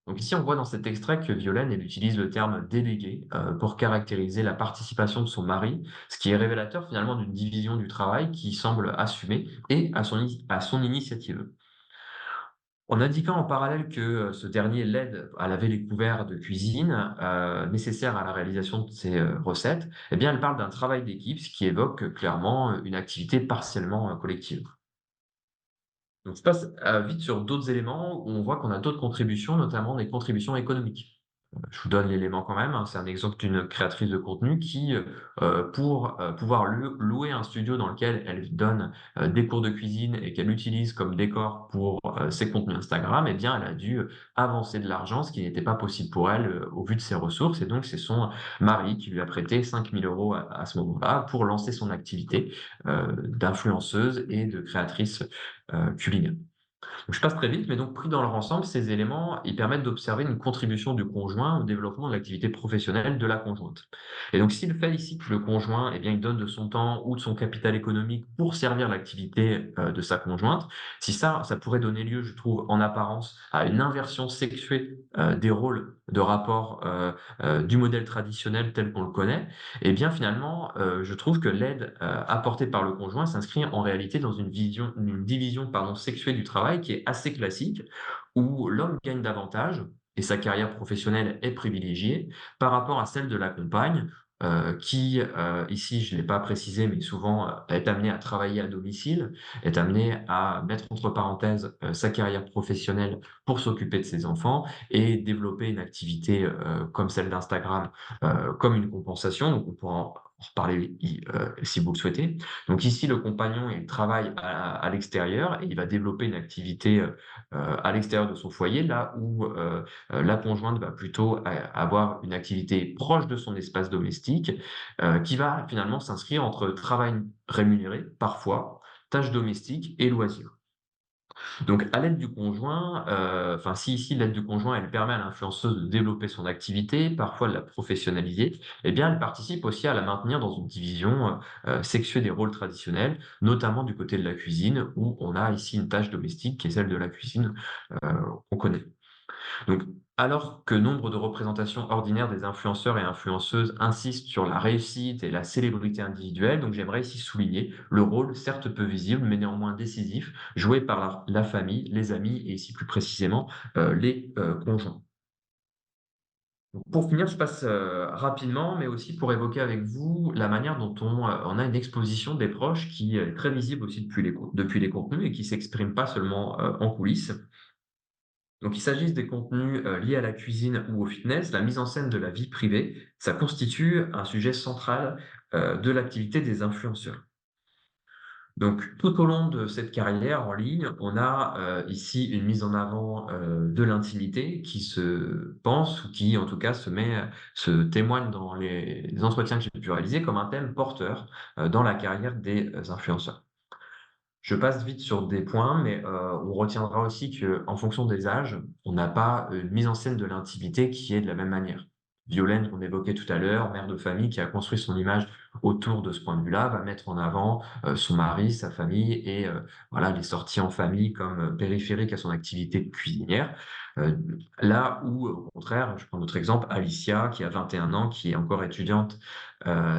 Donc ici, on voit dans cet extrait que Violaine, elle utilise le terme «délégué», pour caractériser la participation de son mari, ce qui est révélateur finalement d'une division du travail qui semble assumée et à son initiative. En indiquant en parallèle que, ce dernier l'aide à laver les couverts de cuisine, nécessaires à la réalisation de ses, recettes, eh bien, elle parle d'un travail d'équipe, ce qui évoque, clairement, une activité partiellement, collective. Donc je passe, vite sur d'autres éléments où on voit qu'on a d'autres contributions, notamment des contributions économiques. Je vous donne l'élément quand même, hein, c'est un exemple d'une créatrice de contenu qui, pour, pouvoir louer un studio dans lequel elle donne, des cours de cuisine et qu'elle utilise comme décor pour, ses contenus Instagram et bien, elle a dû, avancer de l'argent, ce qui n'était pas possible pour elle, au vu de ses ressources et donc c'est son mari qui lui a prêté 5 000 € à ce moment-là pour lancer son activité, d'influenceuse et de créatrice, culinaire. Donc je passe très vite, mais donc pris dans leur ensemble, ces éléments, ils permettent d'observer une contribution du conjoint au développement de l'activité professionnelle de la conjointe. Et donc s'il fait ici que le conjoint, eh bien, il donne de son temps ou de son capital économique pour servir l'activité, de sa conjointe, si ça pourrait donner lieu, je trouve, en apparence, à une inversion sexuée, des rôles de rapport, du modèle traditionnel tel qu'on le connaît, eh bien finalement, je trouve que l'aide, apportée par le conjoint s'inscrit en réalité dans une division, pardon, sexuée du travail qui est assez classique, où l'homme gagne davantage et sa carrière professionnelle est privilégiée par rapport à celle de la compagne, qui, ici je ne l'ai pas précisé, mais souvent, est amenée à travailler à domicile, est amenée à mettre entre parenthèses, sa carrière professionnelle pour s'occuper de ses enfants et développer une activité, comme celle d'Instagram, comme une compensation. Donc on pourra en reparler si vous le souhaitez. Donc ici, le compagnon, il travaille à l'extérieur et il va développer une activité, à l'extérieur de son foyer, là où, la conjointe va plutôt avoir une activité proche de son espace domestique, qui va finalement s'inscrire entre travail rémunéré, parfois, tâches domestiques et loisirs. Donc à l'aide du conjoint, enfin si ici l'aide du conjoint, elle permet à l'influenceuse de développer son activité, parfois de la professionnaliser, eh bien elle participe aussi à la maintenir dans une division, sexuée des rôles traditionnels, notamment du côté de la cuisine où on a ici une tâche domestique qui est celle de la cuisine, heu, qu'on connaît. Donc, alors que nombre de représentations ordinaires des influenceurs et influenceuses insistent sur la réussite et la célébrité individuelle, donc j'aimerais ici souligner le rôle, certes peu visible, mais néanmoins décisif, joué par la famille, les amis et ici plus précisément les conjoints. Donc, pour finir, je passe rapidement, mais aussi pour évoquer avec vous la manière dont on a une exposition des proches qui est très visible aussi depuis les contenus et qui s'exprime pas seulement en coulisses. Donc qu'il s'agisse des contenus, liés à la cuisine ou au fitness, la mise en scène de la vie privée, ça constitue un sujet central, de l'activité des influenceurs. Donc tout au long de cette carrière en ligne, on a, ici une mise en avant, de l'intimité qui se pense ou qui en tout cas se témoigne dans les entretiens que j'ai pu réaliser comme un thème porteur, dans la carrière des, influenceurs. Je passe vite sur des points, mais, on retiendra aussi qu'en fonction des âges, on n'a pas une mise en scène de l'intimité qui est de la même manière. Violaine, qu'on évoquait tout à l'heure, mère de famille qui a construit son image autour de ce point de vue-là, va mettre en avant, son mari, sa famille et voilà, les sorties en famille comme, périphériques à son activité de cuisinière. Heu, Là où, au contraire, je prends notre exemple, Alicia qui a 21 ans, qui est encore étudiante,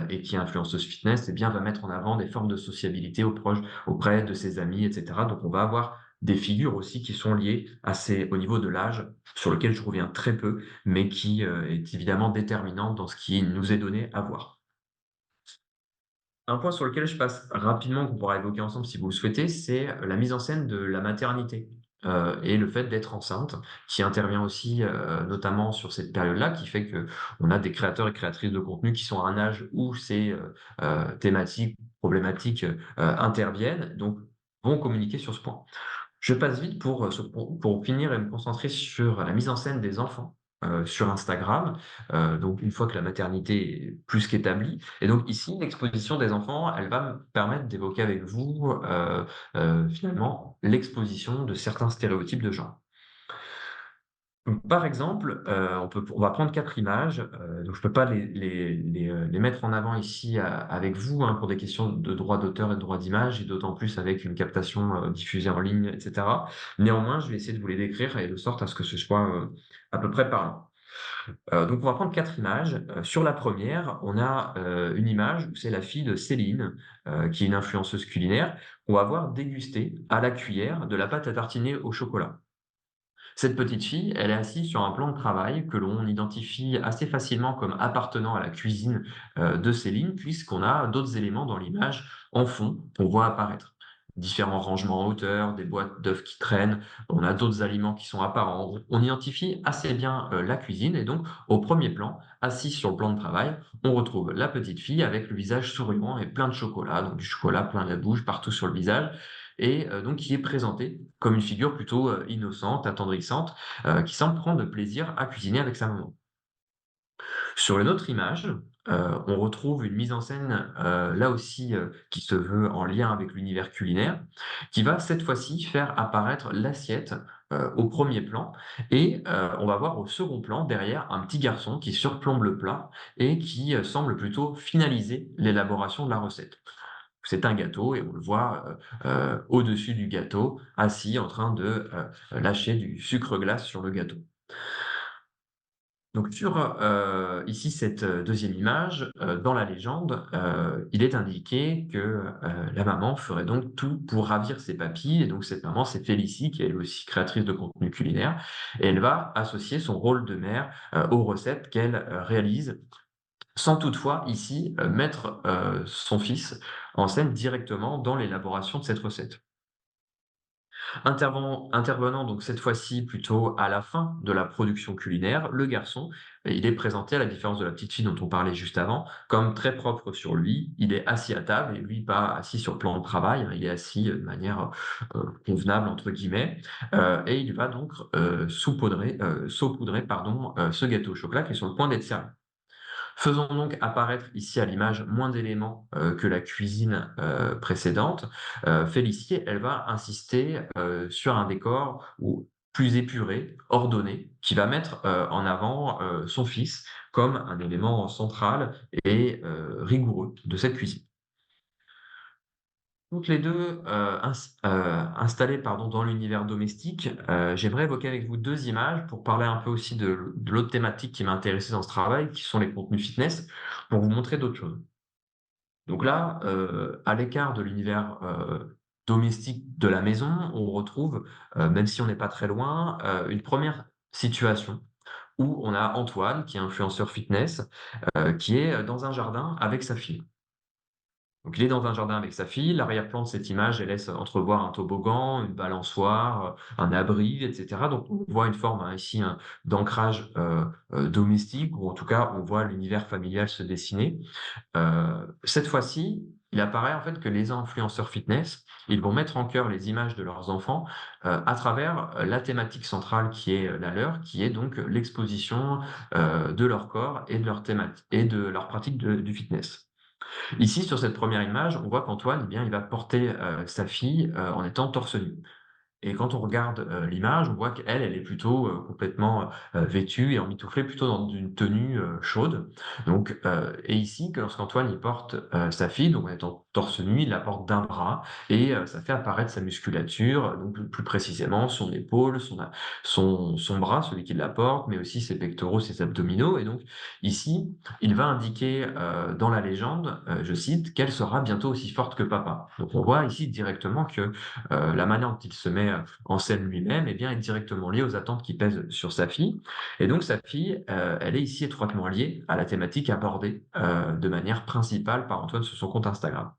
et qui est influenceuse fitness, eh bien, va mettre en avant des formes de sociabilité auprès de ses amis, et cetera. Donc on va avoir des figures aussi qui sont liées à ces au niveau de l'âge, sur lequel je reviens très peu, mais qui, est évidemment déterminant dans ce qui nous est donné à voir. Un point sur lequel je passe rapidement, qu'on pourra évoquer ensemble si vous le souhaitez, c'est la mise en scène de la maternité, et le fait d'être enceinte, qui intervient aussi, notamment sur cette période-là, qui fait qu'on a des créateurs et créatrices de contenu qui sont à un âge où ces, thématiques, problématiques, interviennent, donc vont communiquer sur ce point. Je passe vite pour finir et me concentrer sur la mise en scène des enfants, sur Instagram, donc une fois que la maternité est plus qu'établie et donc ici, l'exposition des enfants, elle va me permettre d'évoquer avec vous, finalement, l'exposition de certains stéréotypes de genre. Donc, par exemple, on va prendre 4 images, donc je peux pas les mettre en avant ici avec vous, hein, pour des questions de droit d'auteur et de droit d'image et d'autant plus avec une captation, diffusée en ligne et cetera. Néanmoins, je vais essayer de vous les décrire et de sorte à ce que ce soit, à peu près parlant. Donc on va prendre 4 images. Sur la première, on a, une image où c'est la fille de Céline, qui est une influenceuse culinaire, qu'on va voir déguster à la cuillère de la pâte à tartiner au chocolat. Cette petite fille, elle est assise sur un plan de travail que l'on identifie assez facilement comme appartenant à la cuisine, de Céline, puisqu'on a d'autres éléments dans l'image en fond qu'on voit apparaître. Différents rangements en hauteur, des boîtes d'œufs qui traînent, on a d'autres aliments qui sont apparents. On identifie assez bien, la cuisine et donc au premier plan, assise sur le plan de travail, on retrouve la petite fille avec le visage souriant et plein de chocolat, donc du chocolat plein la bouche, partout sur le visage et donc qui est présentée comme une figure plutôt, innocente, attendrissante, qui semble prendre plaisir à cuisiner avec sa maman. Sur une autre image, on retrouve une mise en scène, là aussi, qui se veut en lien avec l'univers culinaire, qui va cette fois-ci faire apparaître l'assiette, au premier plan et on va voir au second plan, derrière, un petit garçon qui surplombe le plat et qui, semble plutôt finaliser l'élaboration de la recette. C'est un gâteau et on le voit, au-dessus du gâteau, assis en train de, lâcher du sucre glace sur le gâteau. Donc sur, ici cette, 2e image, dans la légende, il est indiqué que, la maman ferait donc tout pour ravir ses papilles et donc cette maman, c'est Félicie qui est elle aussi créatrice de contenu culinaire et elle va associer son rôle de mère, aux recettes qu'elle, réalise sans toutefois ici, mettre, son fils en scène directement dans l'élaboration de cette recette. Intervenant donc cette fois-ci plutôt à la fin de la production culinaire, le garçon, il est présenté à la différence de la petite fille dont on parlait juste avant, comme très propre sur lui. Il est assis à table et lui pas assis sur le plan de travail, hein, il est assis, de manière, «convenable» entre guillemets, et il va donc, saupoudrer pardon, ce gâteau au chocolat qui est sur le point d'être servi. Faisons donc apparaître ici à l'image moins d'éléments, que la cuisine, précédente. Félicie, elle va insister, sur un décor ou plus épuré, ordonné, qui va mettre, en avant, son fils comme un élément central et rigoureux de cette cuisine. Toutes les 2 installées pardon, dans l'univers domestique, j'aimerais évoquer avec vous 2 images pour parler un peu aussi de l'autre thématique qui m'a intéressé dans ce travail, qui sont les contenus fitness, pour vous montrer d'autres choses. Donc là, à l'écart de l'univers, domestique de la maison, on retrouve, même si on n'est pas très loin, une première situation où on a Antoine qui est influenceur fitness, qui est, dans un jardin avec sa fille. Donc il est dans un jardin avec sa fille. L'arrière-plan de cette image, elle laisse entrevoir un toboggan, une balançoire, un abri et cetera. Donc on voit une forme, hein, ici, hein, d'ancrage, domestique ou en tout cas, on voit l'univers familial se dessiner. Cette fois-ci, il apparaît en fait que les influenceurs fitness, ils vont mettre en cœur les images de leurs enfants, à travers, la thématique centrale qui est, la leur, qui est donc, l'exposition, de leur corps et de leur thématique et de leur pratique du fitness. Ici, sur cette première image, on voit qu'Antoine, eh bien, il va porter, sa fille, en étant torse nu. Et quand on regarde, l'image, on voit qu'elle, elle est plutôt, complètement, vêtue et emmitouflée plutôt dans une tenue, chaude. Donc, et ici, que lorsqu'Antoine, il porte, sa fille, donc en étant torse nu, il la porte d'un bras et ça fait apparaître sa musculature, donc plus précisément son épaule, son bras, celui qui la porte, mais aussi ses pectoraux, ses abdominaux. Et donc ici, il va indiquer, dans la légende, je cite: «Qu'elle sera bientôt aussi forte que papa». Donc on voit ici directement que la manière dont il se met en scène lui-même, eh bien, est directement liée aux attentes qui pèsent sur sa fille. Et donc sa fille, elle est ici étroitement liée à la thématique abordée de manière principale par Antoine sur son compte Instagram.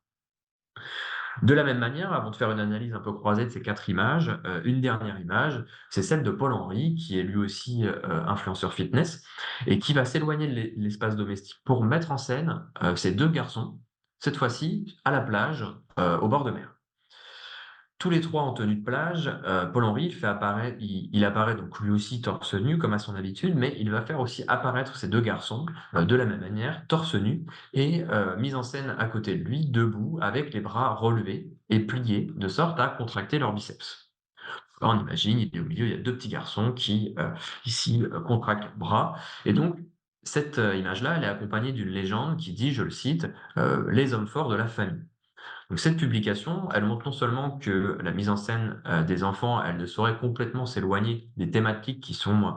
De la même manière, avant de faire une analyse un peu croisée de ces 4 images, une dernière image, c'est celle de Paul-Henri, qui est lui aussi, influenceur fitness et qui va s'éloigner de l'espace domestique pour mettre en scène, ces 2 garçons, cette fois-ci à la plage, au bord de mer. Tous les 3 en tenue de plage, Paul-Henri il apparaît donc lui aussi torse nu comme à son habitude, mais il va faire aussi apparaître ces 2 garçons, de la même manière, torse nu et mis en scène à côté de lui, debout, avec les bras relevés et pliés, de sorte à contracter leurs biceps. Là, on imagine, il est au milieu, il y a 2 petits garçons qui, ici, contractent leurs bras et donc cette, image-là, elle est accompagnée d'une légende qui dit, je le cite: «Les hommes forts de la famille». Donc cette publication, elle montre non seulement que la mise en scène, des enfants, elle ne saurait complètement s'éloigner des thématiques qui sont,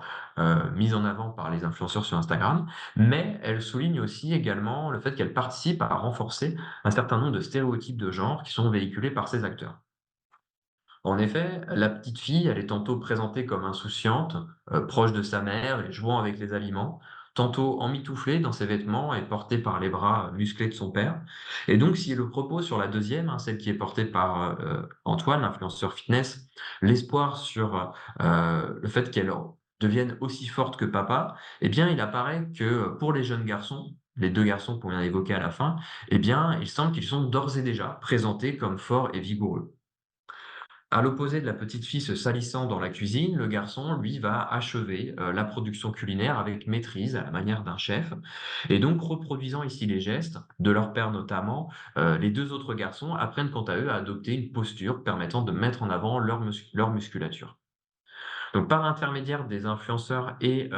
mises en avant par les influenceurs sur Instagram, mais elle souligne aussi également le fait qu'elle participe à renforcer un certain nombre de stéréotypes de genre qui sont véhiculés par ces acteurs. En effet, la petite fille, elle est tantôt présentée comme insouciante, proche de sa mère et jouant avec les aliments, tantôt emmitouflée dans ses vêtements et portée par les bras musclés de son père. Et donc, si le propos sur la deuxième, hein, celle qui est portée par Antoine, l'influenceur fitness, l'espoir sur le fait qu'elle devienne aussi forte que papa, eh bien, il apparaît que pour les jeunes garçons, les deux garçons qu'on vient d'évoquer à la fin, eh bien, il semble qu'ils sont d'ores et déjà présentés comme forts et vigoureux. À l'opposé de la petite fille se salissant dans la cuisine, le garçon, lui, va achever, la production culinaire avec maîtrise, à la manière d'un chef et donc reproduisant ici les gestes de leur père notamment, les 2 autres garçons apprennent quant à eux à adopter une posture permettant de mettre en avant leur musculature. Donc par l'intermédiaire des influenceurs et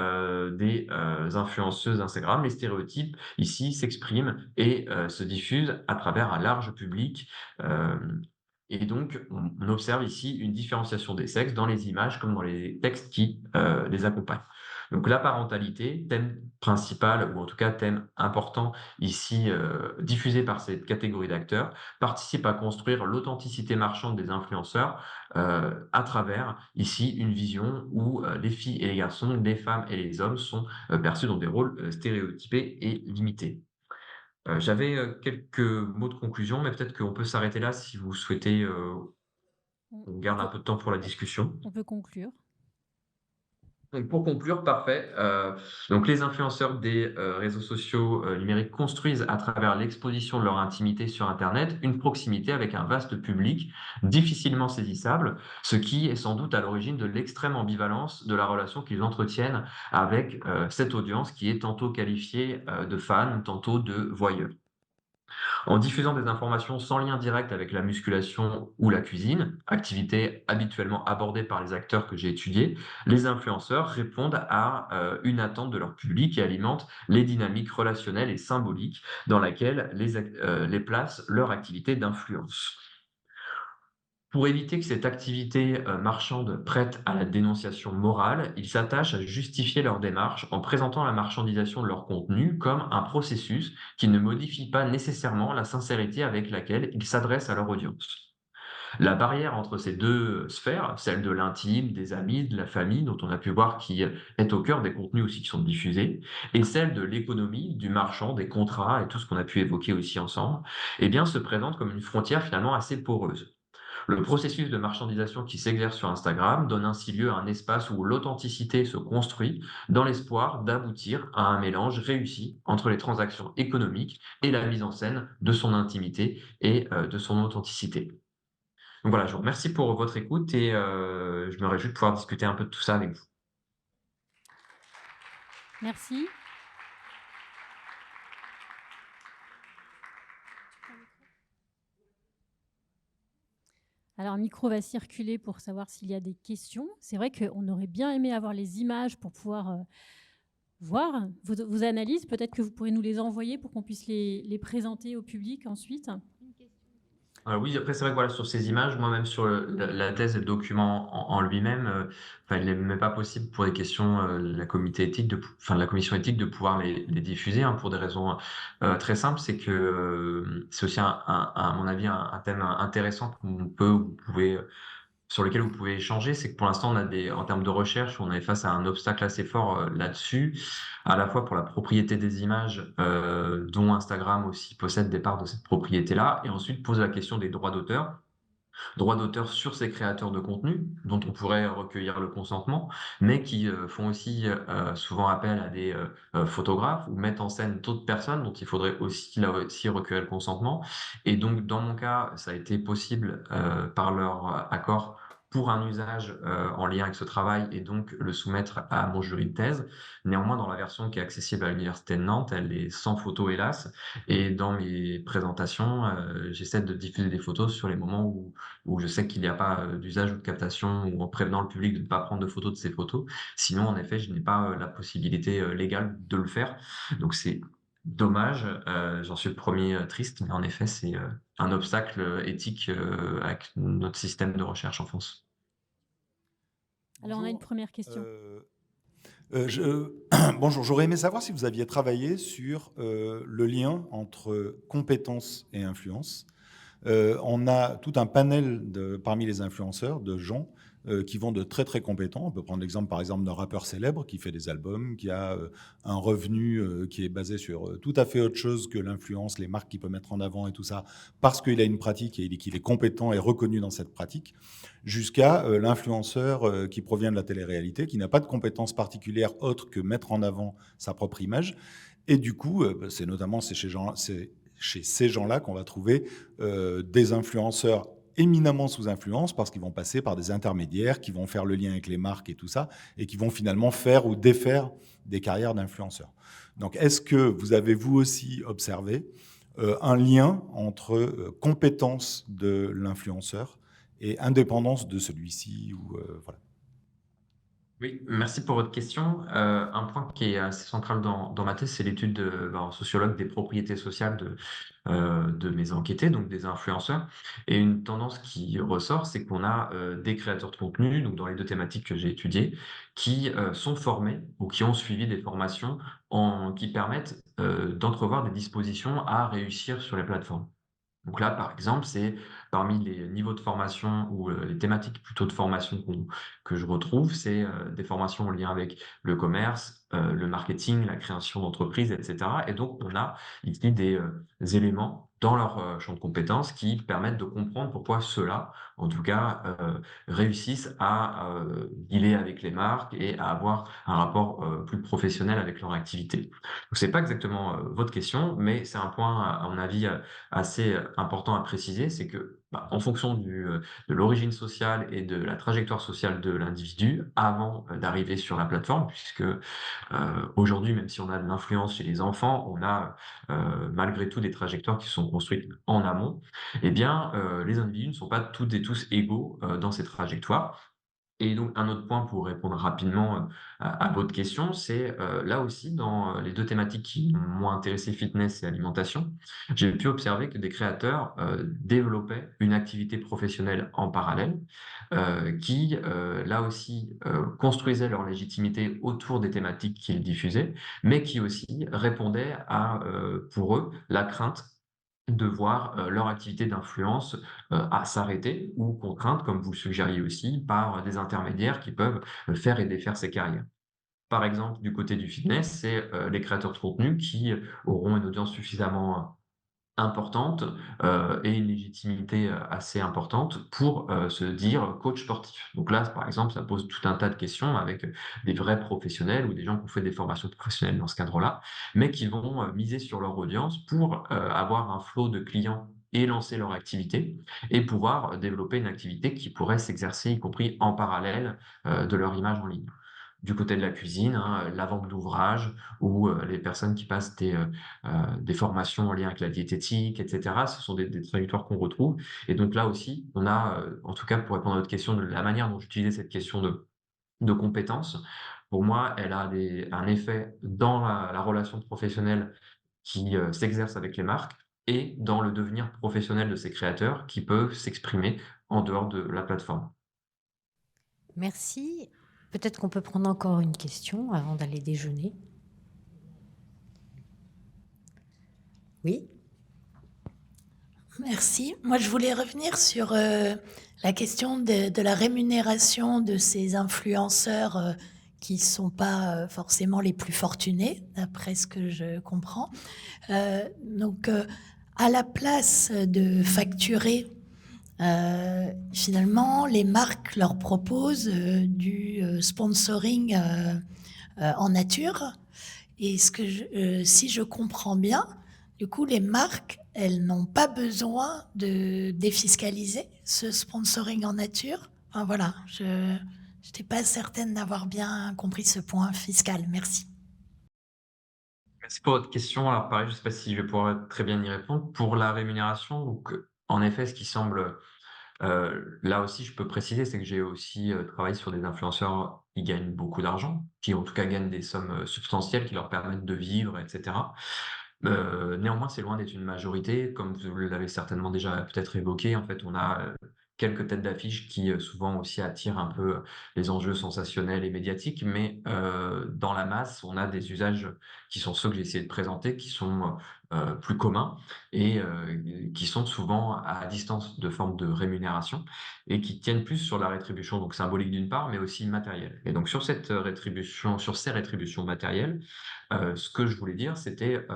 des, influenceuses Instagram, les stéréotypes ici s'expriment et se diffusent à travers un large public, hem et donc on observe ici une différenciation des sexes dans les images comme dans les textes qui, les accompagnent. Donc la parentalité, thème principal ou en tout cas thème important ici, diffusé par cette catégorie d'acteurs, participe à construire l'authenticité marchande des influenceurs, à travers ici une vision où, les filles et les garçons, les femmes et les hommes sont, perçus dans des rôles, stéréotypés et limités. J'avais, quelques mots de conclusion, mais peut-être qu'on peut s'arrêter là si vous souhaitez, on On garde un peut, peu de temps pour la discussion. on peut conclure. Donc pour conclure, parfait, donc les influenceurs des, réseaux sociaux, numériques construisent à travers l'exposition de leur intimité sur internet, une proximité avec un vaste public difficilement saisissable, ce qui est sans doute à l'origine de l'extrême ambivalence de la relation qu'ils entretiennent avec, cette audience qui est tantôt qualifiée, de fans, tantôt de voyeurs. En diffusant des informations sans lien direct avec la musculation ou la cuisine, activité habituellement abordée par les acteurs que j'ai étudiés, les influenceurs répondent à une attente de leur public et alimentent les dynamiques relationnelles et symboliques dans laquelle les placent leur activité d'influence. Pour éviter que cette activité marchande prête à la dénonciation morale, ils s'attachent à justifier leur démarche en présentant la marchandisation de leur contenu comme un processus qui ne modifie pas nécessairement la sincérité avec laquelle ils s'adressent à leur audience. La barrière entre ces deux sphères, celle de l'intime, des amis, de la famille, dont on a pu voir qui est au cœur des contenus aussi qui sont diffusés, et celle de l'économie, du marchand, des contrats et tout ce qu'on a pu évoquer aussi ensemble, eh bien, se présente comme une frontière finalement assez poreuse. Le processus de marchandisation qui s'exerce sur Instagram donne ainsi lieu à un espace où l'authenticité se construit dans l'espoir d'aboutir à un mélange réussi entre les transactions économiques et la mise en scène de son intimité et de son authenticité. Donc voilà, je vous remercie pour votre écoute et je me réjouis de pouvoir discuter un peu de tout ça avec vous. Merci. Alors, le micro va circuler pour savoir s'il y a des questions. C'est vrai qu'on aurait bien aimé avoir les images pour pouvoir voir vos analyses. Peut-être que vous pourrez nous les envoyer pour qu'on puisse les présenter au public ensuite. Oui, après c'est vrai que voilà, sur ces images, moi-même sur la thèse et le document en lui-même, enfin, il n'est même pas possible pour des questions, la comité éthique de la commission éthique de pouvoir les diffuser, hein, pour des raisons, très simples. C'est que, c'est aussi à mon avis un thème intéressant vous pouvez sur lequel vous pouvez échanger, c'est que pour l'instant, en termes de recherche, on est face à un obstacle assez fort là-dessus, à la fois pour la propriété des images, dont Instagram aussi possède des parts de cette propriété-là, et ensuite pose la question des droits d'auteur sur ces créateurs de contenu, dont on pourrait recueillir le consentement, mais qui font aussi souvent appel à des photographes ou mettent en scène d'autres personnes dont il faudrait aussi, là aussi, recueillir le consentement. Et donc, dans mon cas, ça a été possible par leur accord pour un usage en lien avec ce travail et donc le soumettre à mon jury de thèse. Néanmoins, dans la version qui est accessible à l'Université de Nantes, elle est sans photo, hélas. Et dans mes présentations, j'essaie de diffuser des photos sur les moments où je sais qu'il n'y a pas d'usage ou de captation, ou en prévenant le public de ne pas prendre de photos de ces photos. Sinon, en effet, je n'ai pas la possibilité légale de le faire. Donc c'est dommage, j'en suis le premier triste, mais en effet, c'est un obstacle éthique avec notre système de recherche en France. Alors, on a une Bonjour. première question. Bonjour, j'aurais aimé savoir si vous aviez travaillé sur le lien entre compétences et influence. On a tout un panel parmi les influenceurs de gens qui vont de très très compétents. On peut prendre l'exemple par exemple d'un rappeur célèbre qui fait des albums, qui a un revenu qui est basé sur tout à fait autre chose que l'influence, les marques qu'il peut mettre en avant et tout ça, parce qu'il a une pratique et qu'il est compétent et reconnu dans cette pratique, jusqu'à l'influenceur qui provient de la télé-réalité, qui n'a pas de compétences particulières autres que mettre en avant sa propre image. Et du coup, c'est notamment chez ces gens-là qu'on va trouver des influenceurs éminemment sous influence parce qu'ils vont passer par des intermédiaires qui vont faire le lien avec les marques et tout ça et qui vont finalement faire ou défaire des carrières d'influenceurs. Donc, est-ce que vous avez vous aussi observé un lien entre compétence de l'influenceur et indépendance de celui-ci ou voilà. Oui, merci pour votre question. Un point qui est assez central dans ma thèse, c'est l'étude en sociologue des propriétés sociales de mes enquêtés, donc des influenceurs. Et une tendance qui ressort, c'est qu'on a des créateurs de contenu, donc dans les deux thématiques que j'ai étudiées, qui sont formés ou qui ont suivi des formations qui permettent d'entrevoir des dispositions à réussir sur les plateformes. Donc là, par exemple, c'est parmi les niveaux de formation ou les thématiques plutôt de formation que je retrouve, c'est des formations en lien avec le commerce, le marketing, la création d'entreprises, et cetera. Et donc, on a ici des éléments dans leur champ de compétences qui permettent de comprendre pourquoi ceux-là, en tout cas, réussissent à dealer avec les marques et à avoir un rapport plus professionnel avec leur activité. Donc, c'est pas exactement votre question, mais c'est un point, à mon avis, assez important à préciser, c'est que, en fonction de l'origine sociale et de la trajectoire sociale de l'individu, avant d'arriver sur la plateforme, puisque aujourd'hui, même si on a de l'influence chez les enfants, on a malgré tout des trajectoires qui sont construites en amont. Eh bien, les individus ne sont pas toutes et tous égaux dans ces trajectoires. Et donc un autre point pour répondre rapidement, à votre question, c'est, là aussi dans, les 2 thématiques qui m'ont intéressé, fitness et alimentation, j'ai pu observer que des créateurs, développaient une activité professionnelle en parallèle, qui, là aussi, construisaient leur légitimité autour des thématiques qu'ils diffusaient, mais qui aussi répondaient à, pour eux, la crainte de voir, leur activité d'influence, à s'arrêter ou contrainte, comme vous le suggériez aussi, par des intermédiaires qui peuvent, faire et défaire ces carrières. Par exemple, du côté du fitness, c'est, les créateurs de contenu qui auront une audience suffisamment importante, et une légitimité, assez importante pour, se dire coach sportif. Donc là, par exemple, ça pose tout un tas de questions avec, des vrais professionnels ou des gens qui ont fait des formations professionnelles dans ce cadre-là, mais qui vont, miser sur leur audience pour, avoir un flot de clients et lancer leur activité et pouvoir, développer une activité qui pourrait s'exercer, y compris en parallèle, de leur image en ligne. Du côté de la cuisine, hein, la vente d'ouvrages ou, les personnes qui passent des formations en lien avec la diététique et cetera. Ce sont des trajectoires qu'on retrouve et donc là aussi, on a, en tout cas pour répondre à votre question de la manière dont j'utilisais cette question de compétences, pour moi, elle a un effet dans la relation professionnelle qui, s'exerce avec les marques et dans le devenir professionnel de ces créateurs qui peuvent s'exprimer en dehors de la plateforme. Merci. Peut-être qu'on peut prendre encore une question avant d'aller déjeuner. Oui? Merci. Moi, je voulais revenir sur la question de la rémunération de ces influenceurs qui ne sont pas forcément les plus fortunés, d'après ce que je comprends. Donc, à la place de facturer, finalement, les marques leur proposent du sponsoring en nature. Et si je comprends bien, du coup, les marques, elles n'ont pas besoin de défiscaliser ce sponsoring en nature. Enfin, voilà, je n'étais pas certaine d'avoir bien compris ce point fiscal. Merci. Merci pour votre question. Alors pareil, je ne sais pas si je vais pouvoir très bien y répondre. Pour la rémunération, donc, en effet, ce qui semble, là aussi, je peux préciser, c'est que j'ai aussi, travaillé sur des influenceurs qui gagnent beaucoup d'argent, qui en tout cas gagnent des sommes, substantielles qui leur permettent de vivre et cetera. Néanmoins, c'est loin d'être une majorité. Comme vous l'avez certainement déjà peut-être évoqué, en fait, on a, quelques têtes d'affiche qui, souvent aussi attirent un peu, les enjeux sensationnels et médiatiques. Mais, dans la masse, on a des usages qui sont ceux que j'ai essayé de présenter, qui sont, plus communs et qui sont souvent à distance de formes de rémunération et qui tiennent plus sur la rétribution, donc symbolique d'une part, mais aussi matérielle. Et donc sur cette, rétribution sur ces rétributions matérielles, ce que je voulais dire, c'était,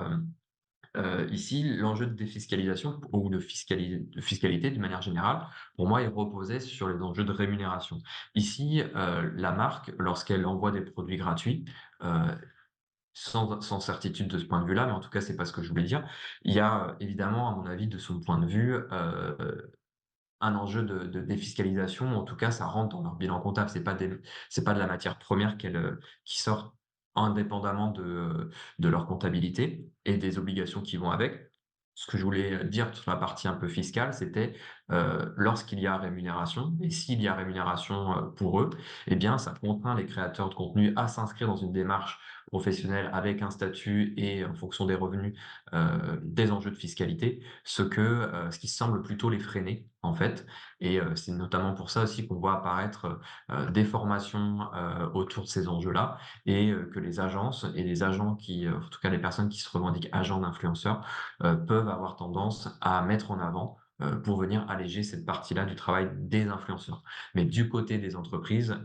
ici, l'enjeu de défiscalisation ou de fiscalité d'une manière générale, pour moi, il reposait sur les enjeux de rémunération. Ici, la marque, lorsqu'elle envoie des produits gratuits, heu, sans certitude de ce point de vue-là, mais en tout cas, c'est pas ce que je voulais dire. Il y a, évidemment, à mon avis, de son point de vue, un enjeu de défiscalisation. En tout cas, ça rentre dans leur bilan comptable. C'est pas de la matière première qui sort indépendamment de leur comptabilité et des obligations qui vont avec. Ce que je voulais dire sur la partie un peu fiscale, c'était, lorsqu'il y a rémunération et s'il y a rémunération, pour eux, eh bien, ça contraint les créateurs de contenu à s'inscrire dans une démarche professionnelle avec un statut et en fonction des revenus, des enjeux de fiscalité, ce qui semble plutôt les freiner, en fait. Et c'est notamment pour ça aussi qu'on voit apparaître, des formations, autour de ces enjeux-là et que les agences et les agents qui, en tout cas les personnes qui se revendiquent agents d'influenceurs, peuvent avoir tendance à mettre en avant, pour venir alléger cette partie-là du travail des influenceurs. Mais du côté des entreprises,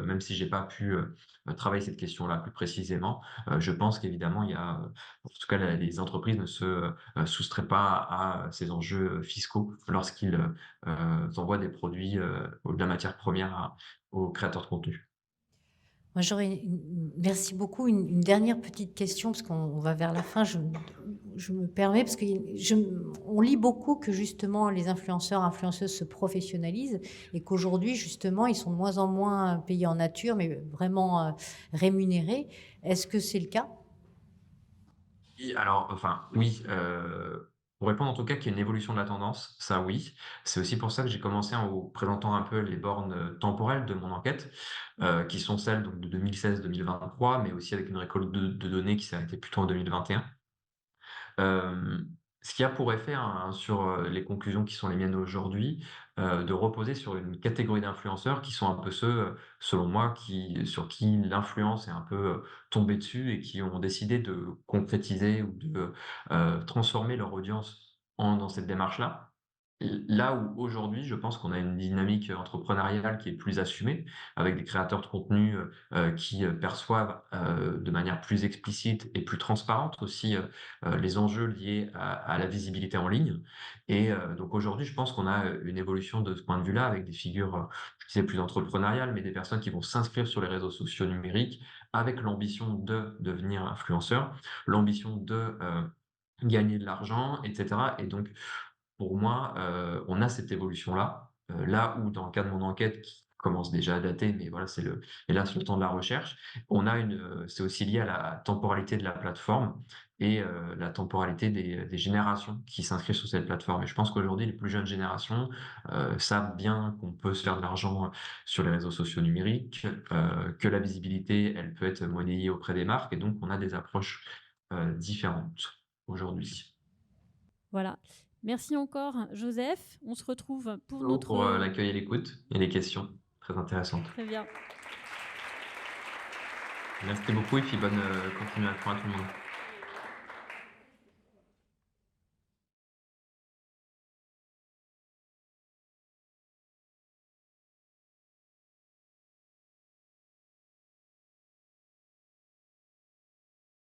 même si j'ai pas pu, travailler cette question-là plus précisément, je pense qu'évidemment il y a, en tout cas les entreprises ne se, soustraient pas à ces enjeux fiscaux lorsqu'ils, envoient des produits, ou de la matière première aux créateurs de contenu. Moi, merci beaucoup. Une dernière petite question, parce qu'on va vers la fin. Je me permets, parce que on lit beaucoup que justement les influenceurs, influenceuses se professionnalisent et qu'aujourd'hui, justement, ils sont de moins en moins payés en nature, mais vraiment rémunérés. Est-ce que c'est le cas? Oui, alors, enfin, oui, pour répondre en tout cas qu'il y a une évolution de la tendance, ça oui. C'est aussi pour ça que j'ai commencé en vous présentant un peu les bornes, temporelles de mon enquête, qui sont celles donc de 2016-2023, mais aussi avec une récolte de données qui s'est arrêtée plutôt en 2021. Ce qui a pour effet, hein, sur, les conclusions qui sont les miennes aujourd'hui, de reposer sur une catégorie d'influenceurs qui sont un peu ceux, selon moi, sur qui l'influence est un peu, tombée dessus et qui ont décidé de concrétiser ou de, transformer leur audience dans cette démarche-là. là où aujourd'hui, je pense qu'on a une dynamique entrepreneuriale qui est plus assumée, avec des créateurs de contenu qui perçoivent de manière plus explicite et plus transparente aussi les enjeux liés à la visibilité en ligne. Et donc aujourd'hui, je pense qu'on a une évolution de ce point de vue-là, avec des figures, je disais plus entrepreneuriales, mais des personnes qui vont s'inscrire sur les réseaux sociaux numériques avec l'ambition de devenir influenceur, l'ambition de gagner de l'argent, etc. Et donc, pour moi, on a cette évolution-là, là où dans le cas de mon enquête qui commence déjà à dater, mais voilà, c'est hélas, le temps de la recherche, on a c'est aussi lié à la temporalité de la plateforme et la temporalité des générations qui s'inscrivent sur cette plateforme. Et je pense qu'aujourd'hui, les plus jeunes générations savent bien qu'on peut se faire de l'argent sur les réseaux sociaux numériques, que la visibilité, elle peut être monnayée auprès des marques, et donc on a des approches différentes aujourd'hui. Voilà. Merci encore, Joseph. On se retrouve pour Pour notre... l'accueil et l'écoute et les questions très intéressantes. Très bien. Merci beaucoup et puis bonne continuation à tout le monde.